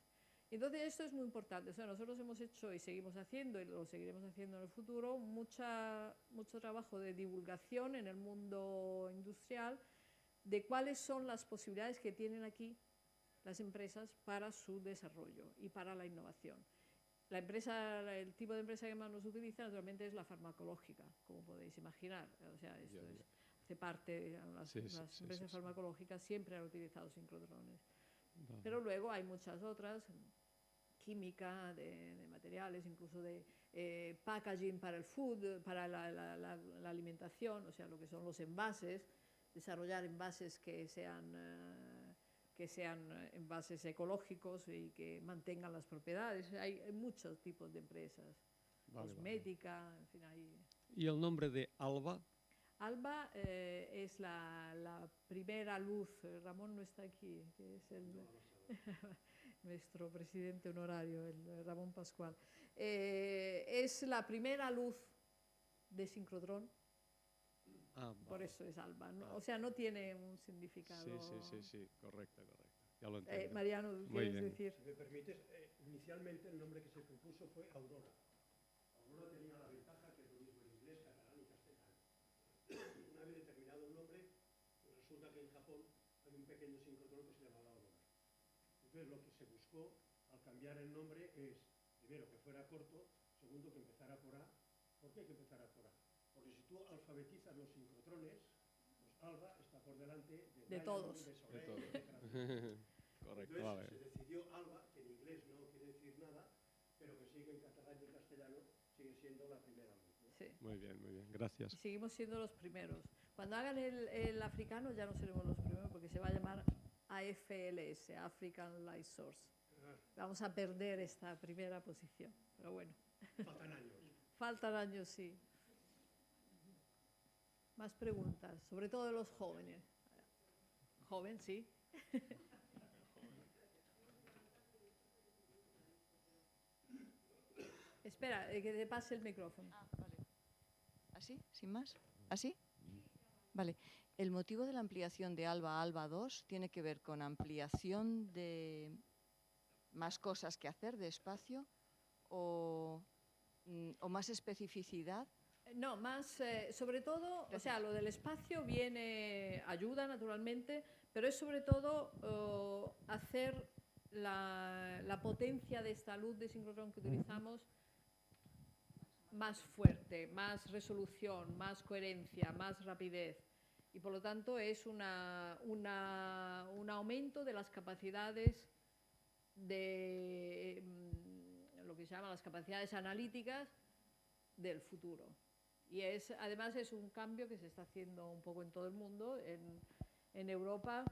Entonces esto es muy importante, o sea, nosotros hemos hecho y seguimos haciendo y lo seguiremos haciendo en el futuro mucho trabajo de divulgación en el mundo industrial de cuáles son las posibilidades que tienen aquí las empresas para su desarrollo y para la innovación. El tipo de empresa que más nos utiliza naturalmente es la farmacológica, como podéis imaginar, o sea, esto hace parte, las empresas farmacológicas siempre han utilizado sincrotrones. Vale. Pero luego hay muchas otras, química, de materiales, incluso de packaging para el food, para la alimentación, o sea, lo que son los envases, desarrollar envases que sean envases ecológicos y que mantengan las propiedades. Hay muchos tipos de empresas, cosmética, en fin, hay... ¿Y el nombre de ALBA? ALBA es la primera luz. Ramón no está aquí, que es nuestro presidente honorario, el Ramón Pascual. Es la primera luz de sincrotrón, por eso es ALBA. ¿No? O sea, no tiene un significado... Sí, correcto. Ya lo entiendo. Mariano, ¿quieres decir? Si me permites, inicialmente el nombre que se propuso fue Aurora. Aurora tenía la ventaja que es lo mismo en inglés, catalán y castellano. Una vez determinado el nombre, pues resulta que en Japón hay un pequeño sincrotrón que se llamaba Aurora. Entonces lo que se buscó al cambiar el nombre es, primero, que fuera corto, segundo, que empezara por A. ¿Por qué hay que empezar por A? Porque si tú alfabetizas los sincrotrones, pues ALBA está por delante de todos. de Soleil, Correcto, entonces, vale. se decidió ALBA, que en inglés no quiere decir nada, pero que sí que en catalán y en castellano sigue siendo la primera luz, ¿no? Sí. Muy bien, gracias. Y seguimos siendo los primeros. Cuando hagan el africano ya no seremos los primeros porque se va a llamar AFLS, African Light Source. Vamos a perder esta primera posición, pero bueno. Faltan años. Faltan años, sí. Más preguntas, sobre todo de los jóvenes. Joven, sí. Espera, que te pase el micrófono. Vale. ¿Así? ¿Sin más? ¿Así? Vale. El motivo de la ampliación de ALBA a ALBA 2 tiene que ver con ampliación de más cosas que hacer, de espacio, o más especificidad. No, más, sobre todo, o sea, lo del espacio ayuda naturalmente, pero es sobre todo hacer la potencia de esta luz de sincrotrón que utilizamos más fuerte, más resolución, más coherencia, más rapidez. Y por lo tanto es un aumento de las capacidades de lo que se llama las capacidades analíticas del futuro. Y además es un cambio que se está haciendo un poco en todo el mundo. En Europa,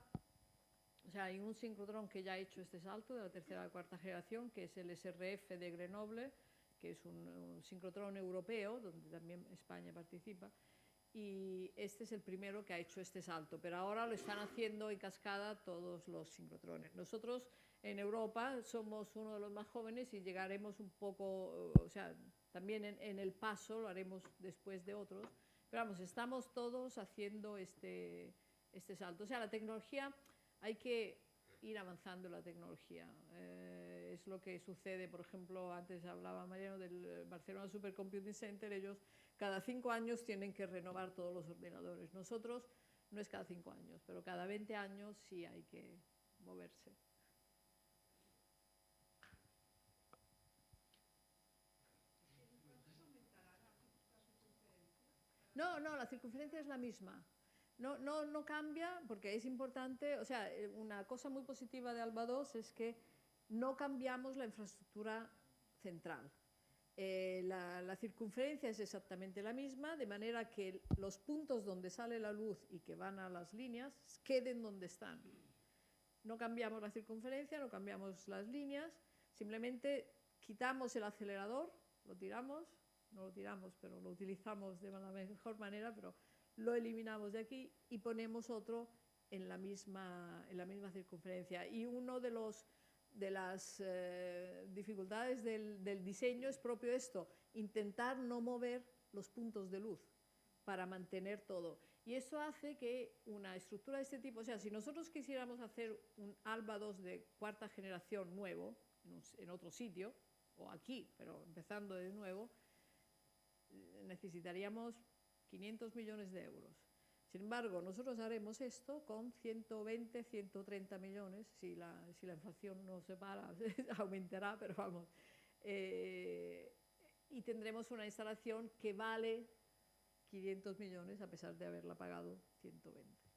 o sea, hay un sincrotrón que ya ha hecho este salto de la tercera a la cuarta generación, que es el SRF de Grenoble, que es un sincrotrón europeo, donde también España participa. Y este es el primero que ha hecho este salto, pero ahora lo están haciendo en cascada todos los sincrotrones. Nosotros en Europa somos uno de los más jóvenes y llegaremos un poco, o sea, también en el paso lo haremos después de otros, pero vamos, estamos todos haciendo este salto. O sea, la tecnología, hay que ir avanzando en la tecnología. Es lo que sucede, por ejemplo, antes hablaba Mariano del Barcelona Supercomputing Center, ellos cada 5 años tienen que renovar todos los ordenadores. Nosotros no es cada 5 años, pero cada 20 años sí hay que moverse. No, la circunferencia es la misma. No cambia porque es importante, o sea, una cosa muy positiva de ALBA 2 es que no cambiamos la infraestructura central. La circunferencia es exactamente la misma, de manera que los puntos donde sale la luz y que van a las líneas queden donde están. No cambiamos la circunferencia, no cambiamos las líneas, simplemente quitamos el acelerador, lo tiramos, no lo tiramos, pero lo utilizamos de la mejor manera, pero lo eliminamos de aquí y ponemos otro en la misma circunferencia. Y uno de las dificultades del diseño es propio esto, intentar no mover los puntos de luz para mantener todo. Y eso hace que una estructura de este tipo, o sea, si nosotros quisiéramos hacer un ALBA 2 de cuarta generación nuevo, en otro sitio, o aquí, pero empezando de nuevo, necesitaríamos 500 millones de euros. Sin embargo, nosotros haremos esto con 120, 130 millones, si la inflación no se para, aumentará, pero vamos. Y tendremos una instalación que vale 500 millones a pesar de haberla pagado 120.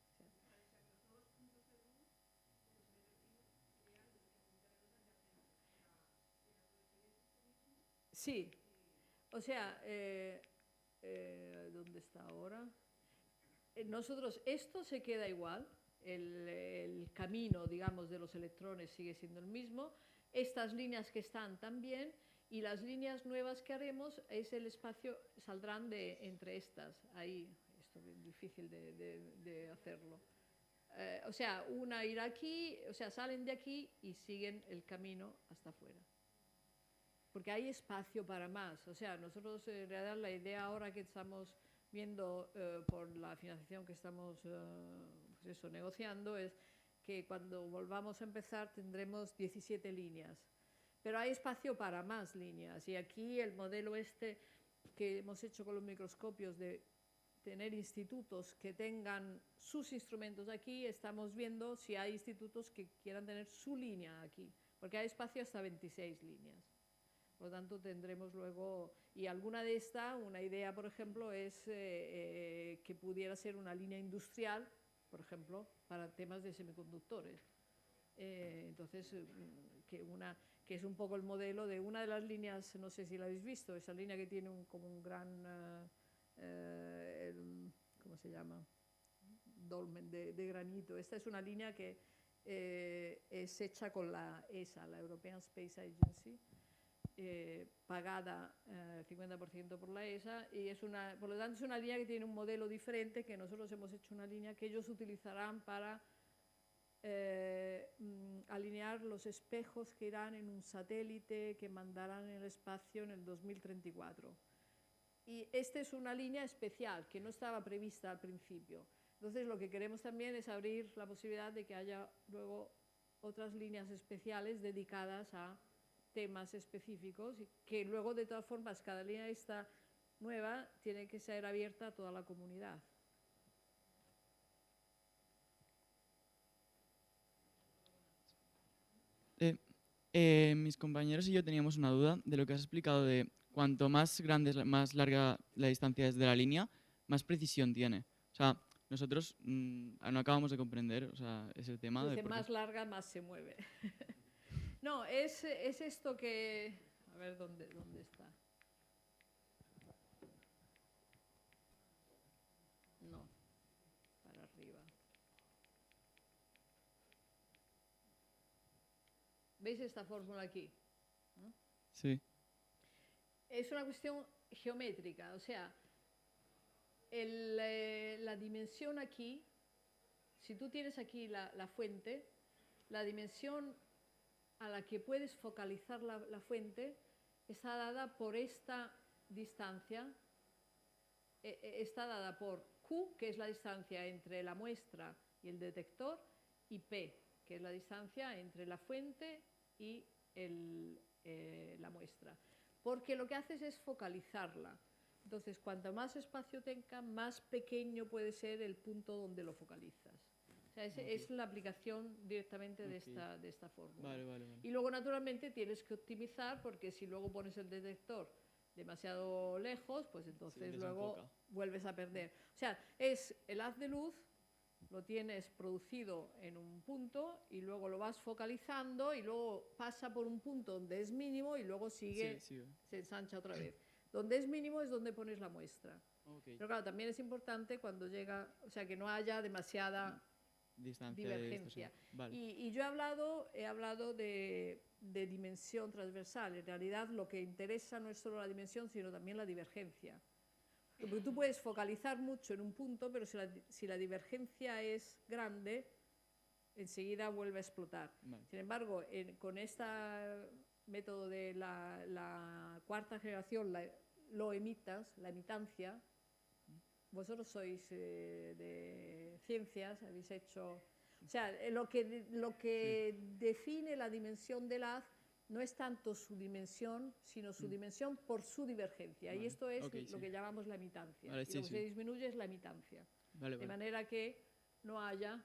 Sí, o sea, ¿dónde está ahora? Nosotros, esto se queda igual, el camino, digamos, de los electrones sigue siendo el mismo, estas líneas que están también, y las líneas nuevas que haremos es el espacio, saldrán entre estas, ahí, esto es difícil de hacerlo. O sea, una irá aquí, o sea, salen de aquí y siguen el camino hasta afuera. Porque hay espacio para más, o sea, nosotros en realidad la idea ahora que estamos viendo por la financiación que estamos pues eso, negociando es que cuando volvamos a empezar tendremos 17 líneas, pero hay espacio para más líneas y aquí el modelo este que hemos hecho con los microscopios de tener institutos que tengan sus instrumentos aquí, estamos viendo si hay institutos que quieran tener su línea aquí, porque hay espacio hasta 26 líneas. Por lo tanto, tendremos luego, y alguna de estas, una idea, por ejemplo, es que pudiera ser una línea industrial, por ejemplo, para temas de semiconductores. Entonces, que es un poco el modelo de una de las líneas, no sé si la habéis visto, esa línea que tiene como un gran, ¿cómo se llama? Dolmen de granito. Esta es una línea que es hecha con la ESA, la European Space Agency, pagada 50% por la ESA, y por lo tanto es una línea que tiene un modelo diferente, que nosotros hemos hecho una línea que ellos utilizarán para alinear los espejos que irán en un satélite que mandarán en el espacio en el 2034. Y esta es una línea especial que no estaba prevista al principio. Entonces lo que queremos también es abrir la posibilidad de que haya luego otras líneas especiales dedicadas a temas específicos, que luego de todas formas cada línea esta nueva tiene que ser abierta a toda la comunidad. Mis compañeros y yo teníamos una duda de lo que has explicado de cuanto más grande, más larga la distancia desde la línea, más precisión tiene. O sea, nosotros no acabamos de comprender, o sea, ese tema. Dice, más larga, más se mueve. No, es esto que... A ver, ¿dónde está? No, para arriba. ¿Veis esta fórmula aquí? ¿No? Sí. Es una cuestión geométrica, o sea, la dimensión aquí, si tú tienes aquí la fuente, la dimensión a la que puedes focalizar la fuente está dada por esta distancia, está dada por Q, que es la distancia entre la muestra y el detector, y P, que es la distancia entre la fuente y la muestra. Porque lo que haces es focalizarla. Entonces, cuanto más espacio tenga, más pequeño puede ser el punto donde lo focalizas. O sea, es la aplicación directamente de esta fórmula. Vale. Y luego, naturalmente, tienes que optimizar, porque si luego pones el detector demasiado lejos, pues entonces luego vuelves a perder. O sea, es el haz de luz lo tienes producido en un punto y luego lo vas focalizando y luego pasa por un punto donde es mínimo y luego sigue, Sí, se ensancha otra vez. Donde es mínimo es donde pones la muestra. ok. Pero claro, también es importante cuando llega, o sea, que no haya demasiada Distancia de divergencia. estación. Vale. Y yo he hablado de dimensión transversal. En realidad lo que interesa no es solo la dimensión, sino también la divergencia. Porque tú puedes focalizar mucho en un punto, pero si la divergencia es grande, enseguida vuelve a explotar. Vale. Sin embargo, con este método de la cuarta generación, lo emitas, la emitancia, vosotros sois de ciencias, habéis hecho... O sea, lo que define la dimensión del haz no es tanto su dimensión, sino su dimensión por su divergencia. Vale. Y esto es Ok, lo sí. que llamamos la emitancia. Vale, Y sí, lo que sí. se disminuye es la emitancia. Vale, De vale. manera que no haya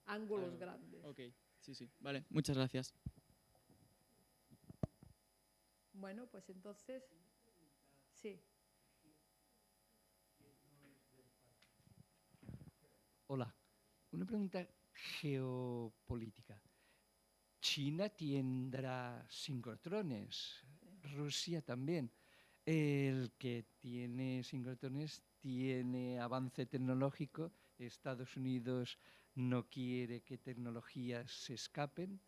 ángulos Ah, grandes. Ok, sí, sí. Vale, muchas gracias. Bueno, pues entonces... Sí. Hola, una pregunta geopolítica. China tendrá sincrotrones, Rusia también. El que tiene sincrotrones tiene avance tecnológico, Estados Unidos no quiere que tecnologías se escapen.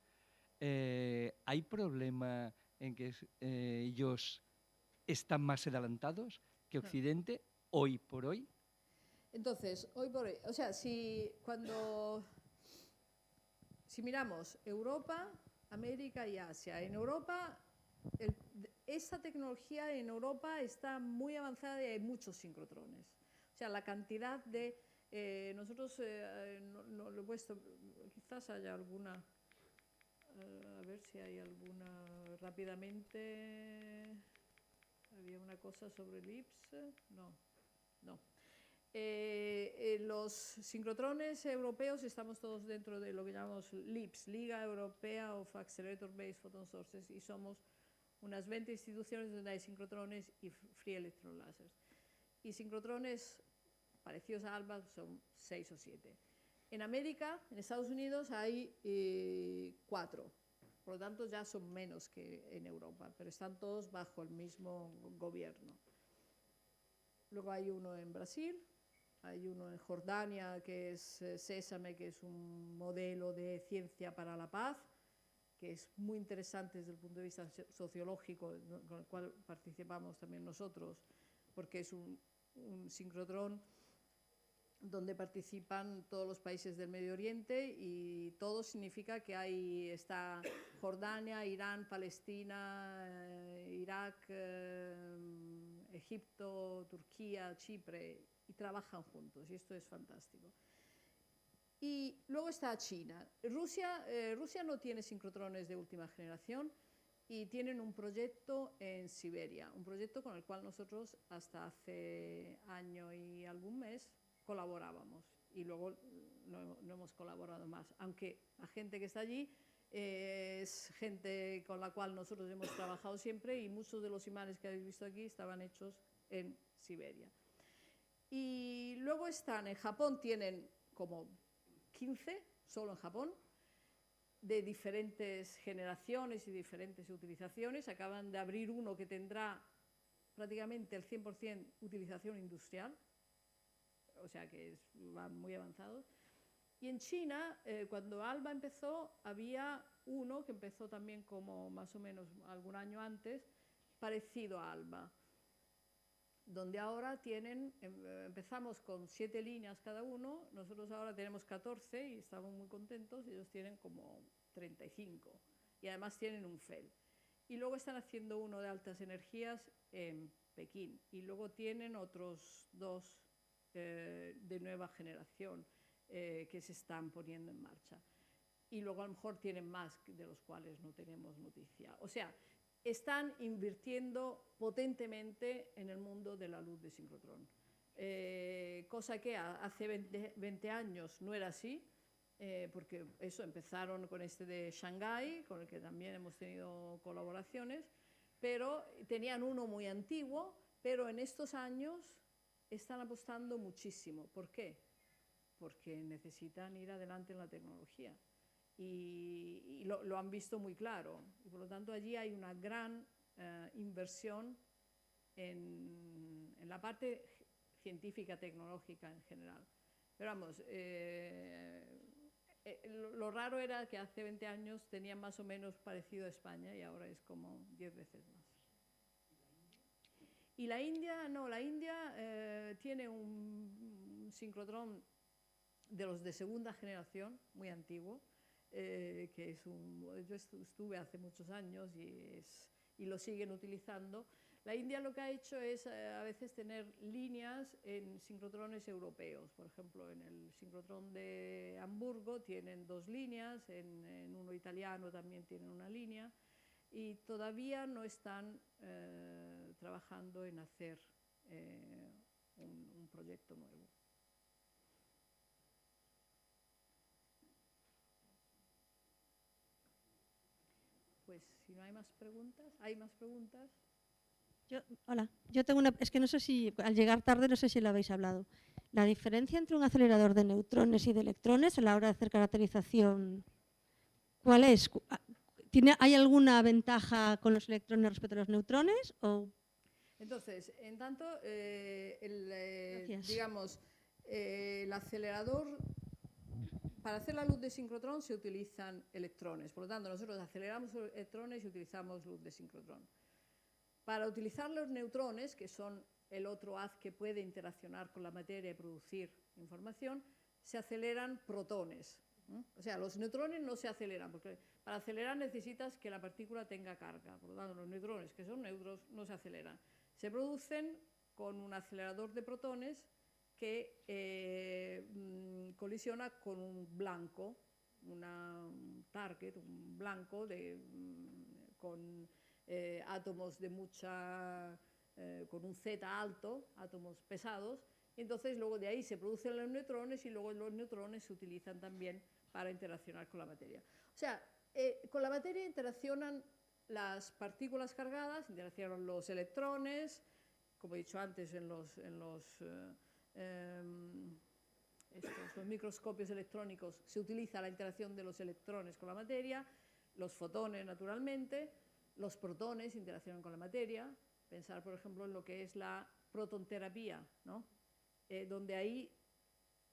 ¿Hay problema en que ellos están más adelantados que Occidente hoy por hoy? Entonces, hoy por hoy, o sea, si miramos Europa, América y Asia, en Europa, esa tecnología en Europa está muy avanzada y hay muchos sincrotrones. O sea, la cantidad de... nosotros no lo he puesto, quizás haya alguna... a ver si hay alguna rápidamente. Había una cosa sobre el IPS. No. Los sincrotrones europeos estamos todos dentro de lo que llamamos LIPS, Liga Europea of Accelerator Based Photon Sources, y somos unas 20 instituciones donde hay sincrotrones y free electron lasers. Y sincrotrones parecidos a ALBA son 6 o 7. En América, en Estados Unidos, hay 4. Por lo tanto, ya son menos que en Europa, pero están todos bajo el mismo gobierno. Luego hay uno en Brasil, hay uno en Jordania, que es Sésame, que es un modelo de ciencia para la paz, que es muy interesante desde el punto de vista sociológico, con el cual participamos también nosotros, porque es un sincrotrón donde participan todos los países del Medio Oriente, y todo significa que ahí está Jordania, Irán, Palestina, Irak, Egipto, Turquía, Chipre, y trabajan juntos, y esto es fantástico. Y luego está China. Rusia no tiene sincrotrones de última generación y tienen un proyecto en Siberia, un proyecto con el cual nosotros hasta hace año y algún mes colaborábamos, y luego no hemos colaborado más, aunque la gente que está allí es gente con la cual nosotros hemos trabajado siempre, y muchos de los imanes que habéis visto aquí estaban hechos en Siberia. Y luego están en Japón, tienen como 15, solo en Japón, de diferentes generaciones y diferentes utilizaciones. Acaban de abrir uno que tendrá prácticamente el 100% utilización industrial, o sea que van muy avanzados. Y en China, cuando ALBA empezó, había uno que empezó también como más o menos algún año antes, parecido a ALBA, donde ahora empezamos con 7 líneas cada uno, nosotros ahora tenemos 14 y estamos muy contentos, ellos tienen como 35, y además tienen un FEL. Y luego están haciendo uno de altas energías en Pekín, y luego tienen otros 2 de nueva generación que se están poniendo en marcha. Y luego a lo mejor tienen más de los cuales no tenemos noticia. O sea, están invirtiendo potentemente en el mundo de la luz de sincrotrón. Cosa que hace 20 años no era así, porque eso, empezaron con este de Shanghái, con el que también hemos tenido colaboraciones, pero tenían uno muy antiguo, pero en estos años están apostando muchísimo. ¿Por qué? porque necesitan ir adelante en la tecnología. Y lo han visto muy claro. Y por lo tanto allí hay una gran inversión en la parte científica, tecnológica en general. Pero vamos, lo raro era que hace 20 años tenían más o menos parecido a España y ahora es como 10 veces más. Y la India, no, la India tiene un sincrotrón de los de segunda generación, muy antiguo, que es yo estuve hace muchos años y lo siguen utilizando. La India lo que ha hecho es a veces tener líneas en sincrotrones europeos. Por ejemplo, en el sincrotrón de Hamburgo tienen 2 líneas, en uno italiano también tienen una línea, y todavía no están trabajando en hacer un proyecto nuevo. Pues si no hay más preguntas, ¿hay más preguntas? Hola, yo tengo una, es que no sé si, al llegar tarde no sé si lo habéis hablado. La diferencia entre un acelerador de neutrones y de electrones a la hora de hacer caracterización, ¿cuál es? ¿Hay alguna ventaja con los electrones respecto a los neutrones? Entonces, en tanto, Gracias. digamos, el acelerador, para hacer la luz de sincrotrón se utilizan electrones. Por lo tanto, nosotros aceleramos electrones y utilizamos luz de sincrotrón. Para utilizar los neutrones, que son el otro haz que puede interaccionar con la materia y producir información, se aceleran protones. O sea, los neutrones no se aceleran, porque para acelerar necesitas que la partícula tenga carga. Por lo tanto, los neutrones, que son neutros, no se aceleran. Se producen con un acelerador de protones que colisiona con un blanco, un target, un blanco con átomos de con un Z alto, átomos pesados. Entonces luego de ahí se producen los neutrones y luego los neutrones se utilizan también para interaccionar con la materia. O sea, con la materia interaccionan las partículas cargadas, interaccionan los electrones, como he dicho antes, en los microscopios electrónicos se utiliza la interacción de los electrones con la materia, los fotones naturalmente, los protones interaccionan con la materia. Pensar, por ejemplo, en lo que es la protonterapia, ¿no? Donde ahí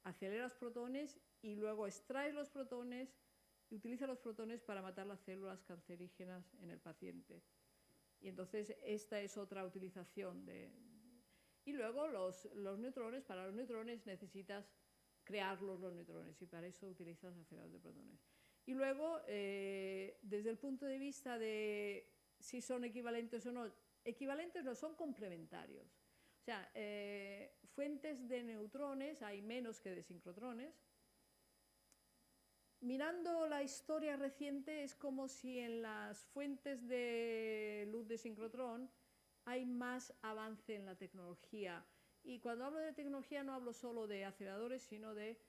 aceleras protones y luego extraes los protones y utilizas los protones para matar las células cancerígenas en el paciente. Y entonces esta es otra utilización Y luego los neutrones, para los neutrones necesitas crearlos los neutrones y para eso utilizas aceleradores de protones. Y luego, desde el punto de vista de si son equivalentes o no, equivalentes no, son complementarios. O sea, fuentes de neutrones hay menos que de sincrotrones. Mirando la historia reciente es como si en las fuentes de luz de sincrotrón hay más avance en la tecnología. Y cuando hablo de tecnología no hablo solo de aceleradores, sino de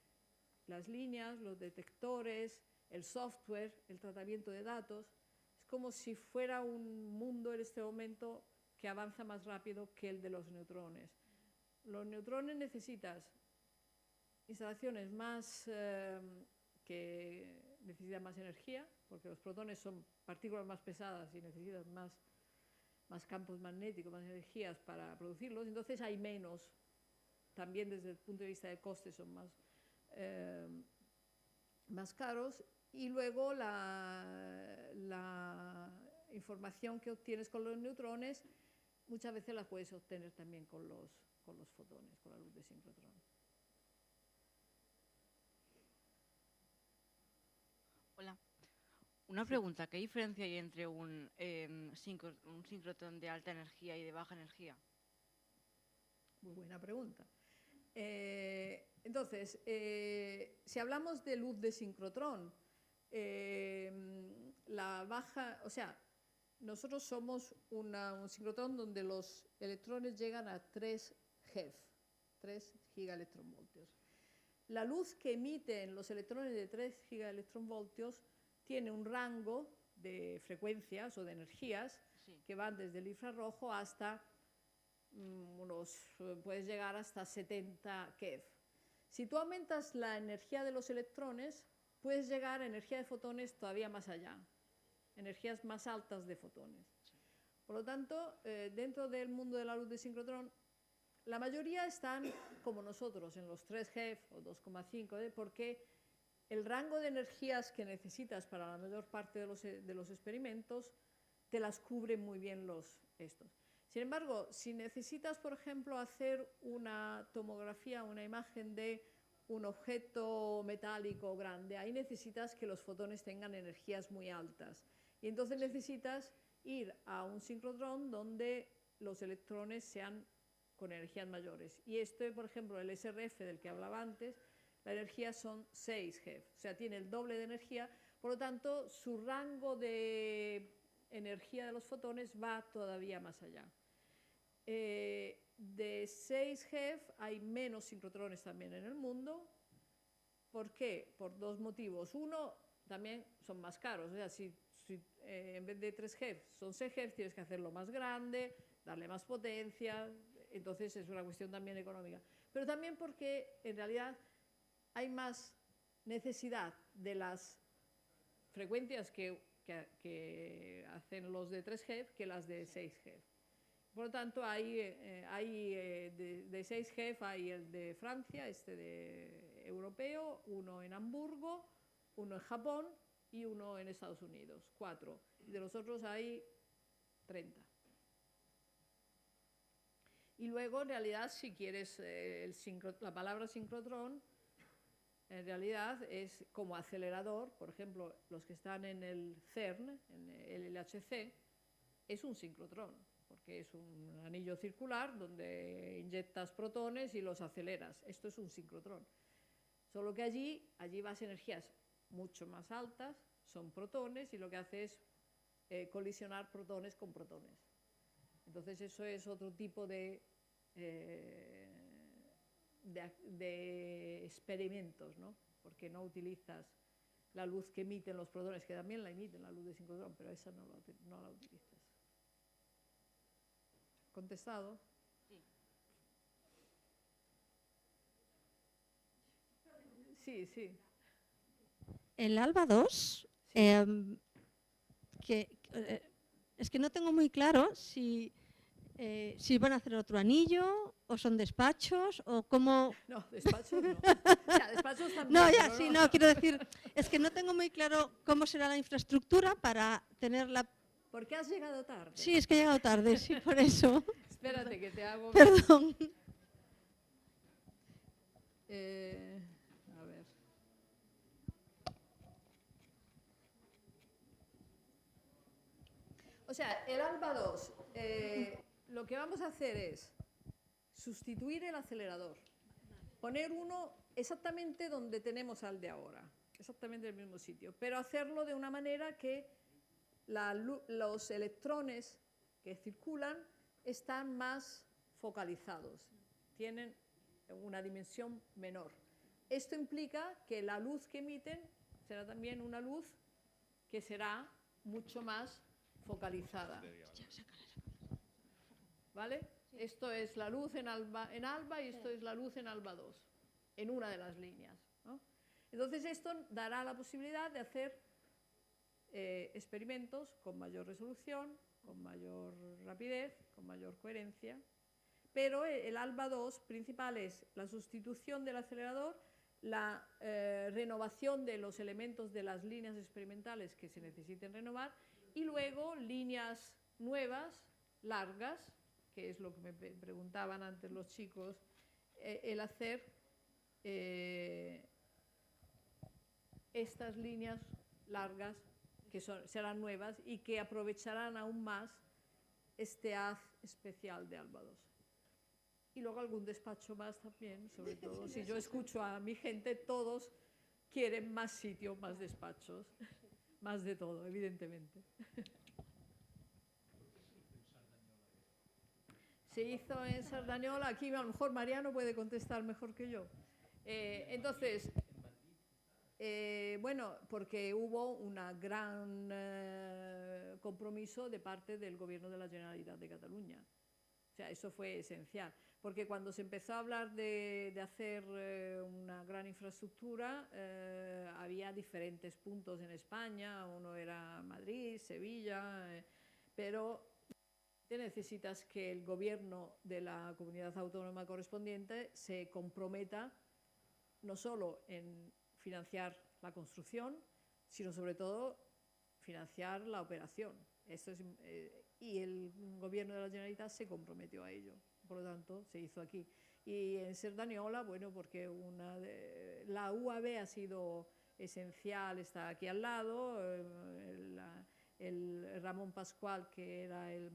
las líneas, los detectores, el software, el tratamiento de datos. Es como si fuera un mundo en este momento que avanza más rápido que el de los neutrones. Los neutrones necesitas instalaciones más que necesitan más energía, porque los protones son partículas más pesadas y necesitan más campos magnéticos, más energías para producirlos, entonces hay menos. También desde el punto de vista de costes son más caros. Y luego la información que obtienes con los neutrones muchas veces la puedes obtener también con los fotones, con la luz de sincrotrón. Hola. Una pregunta, ¿qué diferencia hay entre un sincrotrón de alta energía y de baja energía? Muy buena pregunta. Entonces, si hablamos de luz de sincrotrón, la baja, o sea, nosotros somos un sincrotrón donde los electrones llegan a 3 GeV, 3 gigaelectronvoltios. La luz que emiten los electrones de 3 gigaelectronvoltios tiene un rango de frecuencias o de energías que van desde el infrarrojo hasta puedes llegar hasta 70 keV. Si tú aumentas la energía de los electrones, puedes llegar a energía de fotones todavía más allá, energías más altas de fotones. Por lo tanto, dentro del mundo de la luz de sincrotrón, la mayoría están como nosotros, en los 3 GeV o 2,5, porque el rango de energías que necesitas para la mayor parte de los experimentos te las cubren muy bien estos. Sin embargo, si necesitas, por ejemplo, hacer una tomografía, una imagen de un objeto metálico grande, ahí necesitas que los fotones tengan energías muy altas. Y entonces necesitas ir a un sincrotrón donde los electrones sean con energías mayores. Y por ejemplo, el SRF del que hablaba antes, la energía son 6 GeV, o sea, tiene el doble de energía, por lo tanto, su rango de energía de los fotones va todavía más allá. De 6 GeV hay menos sincrotrones también en el mundo. ¿Por qué? Por dos motivos. Uno, también son más caros, o sea, si en vez de 3 GeV son 6 GeV, tienes que hacerlo más grande, darle más potencia, entonces es una cuestión también económica. Pero también porque en realidad hay más necesidad de las frecuencias que hacen los de 3 GeV que las de 6 GeV. Por lo tanto, de 6 GeV hay el de Francia, de europeo, uno en Hamburgo, uno en Japón y uno en Estados Unidos, 4. De los otros hay 30. Y luego, en realidad, si quieres la palabra sincrotrón, en realidad es como acelerador. Por ejemplo, los que están en el CERN, en el LHC, es un sincrotrón, porque es un anillo circular donde inyectas protones y los aceleras. Esto es un sincrotrón. Solo que allí vas a energías mucho más altas, son protones, y lo que hace es colisionar protones con protones. Entonces eso es otro tipo de experimentos, ¿no? Porque no utilizas la luz que emiten los protones, que también la emiten, la luz de sincrotrón, pero esa no la utilizas. ¿Contestado? Sí. Sí. El ALBA 2, es que no tengo muy claro si van a hacer otro anillo o son despachos o cómo... No, despachos no. O sea, despachos también. No, ya, sí, no, quiero decir, es que no tengo muy claro cómo será la infraestructura para tenerla... ¿Por qué has llegado tarde? Sí, es que he llegado tarde, sí, por eso. Espérate, que te hago... Perdón. A ver. O sea, el ALBA 2, lo que vamos a hacer es sustituir el acelerador, poner uno exactamente donde tenemos al de ahora, exactamente en el mismo sitio, pero hacerlo de una manera que los electrones que circulan están más focalizados, tienen una dimensión menor. Esto implica que la luz que emiten será también una luz que será mucho más focalizada. ¿Vale? Esto es la luz en alba y esto es la luz en alba 2, en una de las líneas, ¿no? Entonces esto dará la posibilidad de hacer experimentos con mayor resolución, con mayor rapidez, con mayor coherencia, pero el ALBA 2 principal es la sustitución del acelerador, la renovación de los elementos de las líneas experimentales que se necesiten renovar y luego líneas nuevas, largas, que es lo que me preguntaban antes los chicos, el hacer estas líneas largas que serán nuevas y que aprovecharán aún más este haz especial de ALBA 2. Y luego algún despacho más también, sobre todo si yo escucho a mi gente, todos quieren más sitio, más despachos, más de todo, evidentemente. Se hizo en Sardañola, aquí a lo mejor Mariano puede contestar mejor que yo. Entonces, bueno, porque hubo un gran compromiso de parte del Gobierno de la Generalitat de Cataluña. O sea, eso fue esencial. porque cuando se empezó a hablar de hacer una gran infraestructura, había diferentes puntos en España, uno era Madrid, Sevilla, pero necesitas que el gobierno de la comunidad autónoma correspondiente se comprometa no solo en financiar la construcción, sino sobre todo financiar la operación. Y el gobierno de la Generalitat se comprometió a ello, por lo tanto se hizo aquí. Y en Cerdanyola, bueno, porque la UAB ha sido esencial, está aquí al lado, el Ramón Pascual, que era el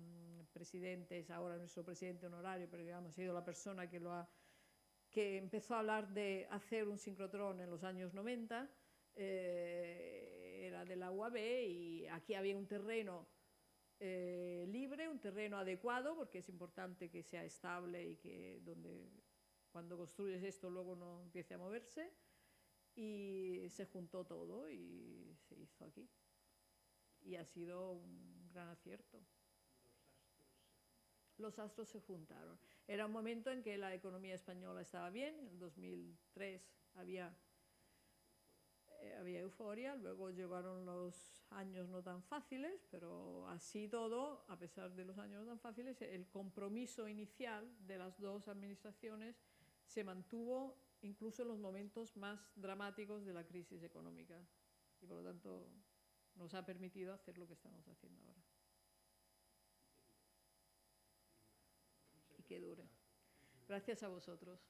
presidente, es ahora nuestro presidente honorario, pero digamos, ha sido la persona que empezó a hablar de hacer un sincrotrón en los años 90, era de la UAB, y aquí había un terreno libre, un terreno adecuado, porque es importante que sea estable y que cuando construyes esto luego no empiece a moverse, y se juntó todo y se hizo aquí. Y ha sido un gran acierto. Los astros se juntaron. Era un momento en que la economía española estaba bien, en el 2003 había euforia, luego llegaron los años no tan fáciles, pero así todo, a pesar de los años no tan fáciles, el compromiso inicial de las dos administraciones se mantuvo incluso en los momentos más dramáticos de la crisis económica, y por lo tanto nos ha permitido hacer lo que estamos haciendo ahora. Y que dure. Gracias a vosotros.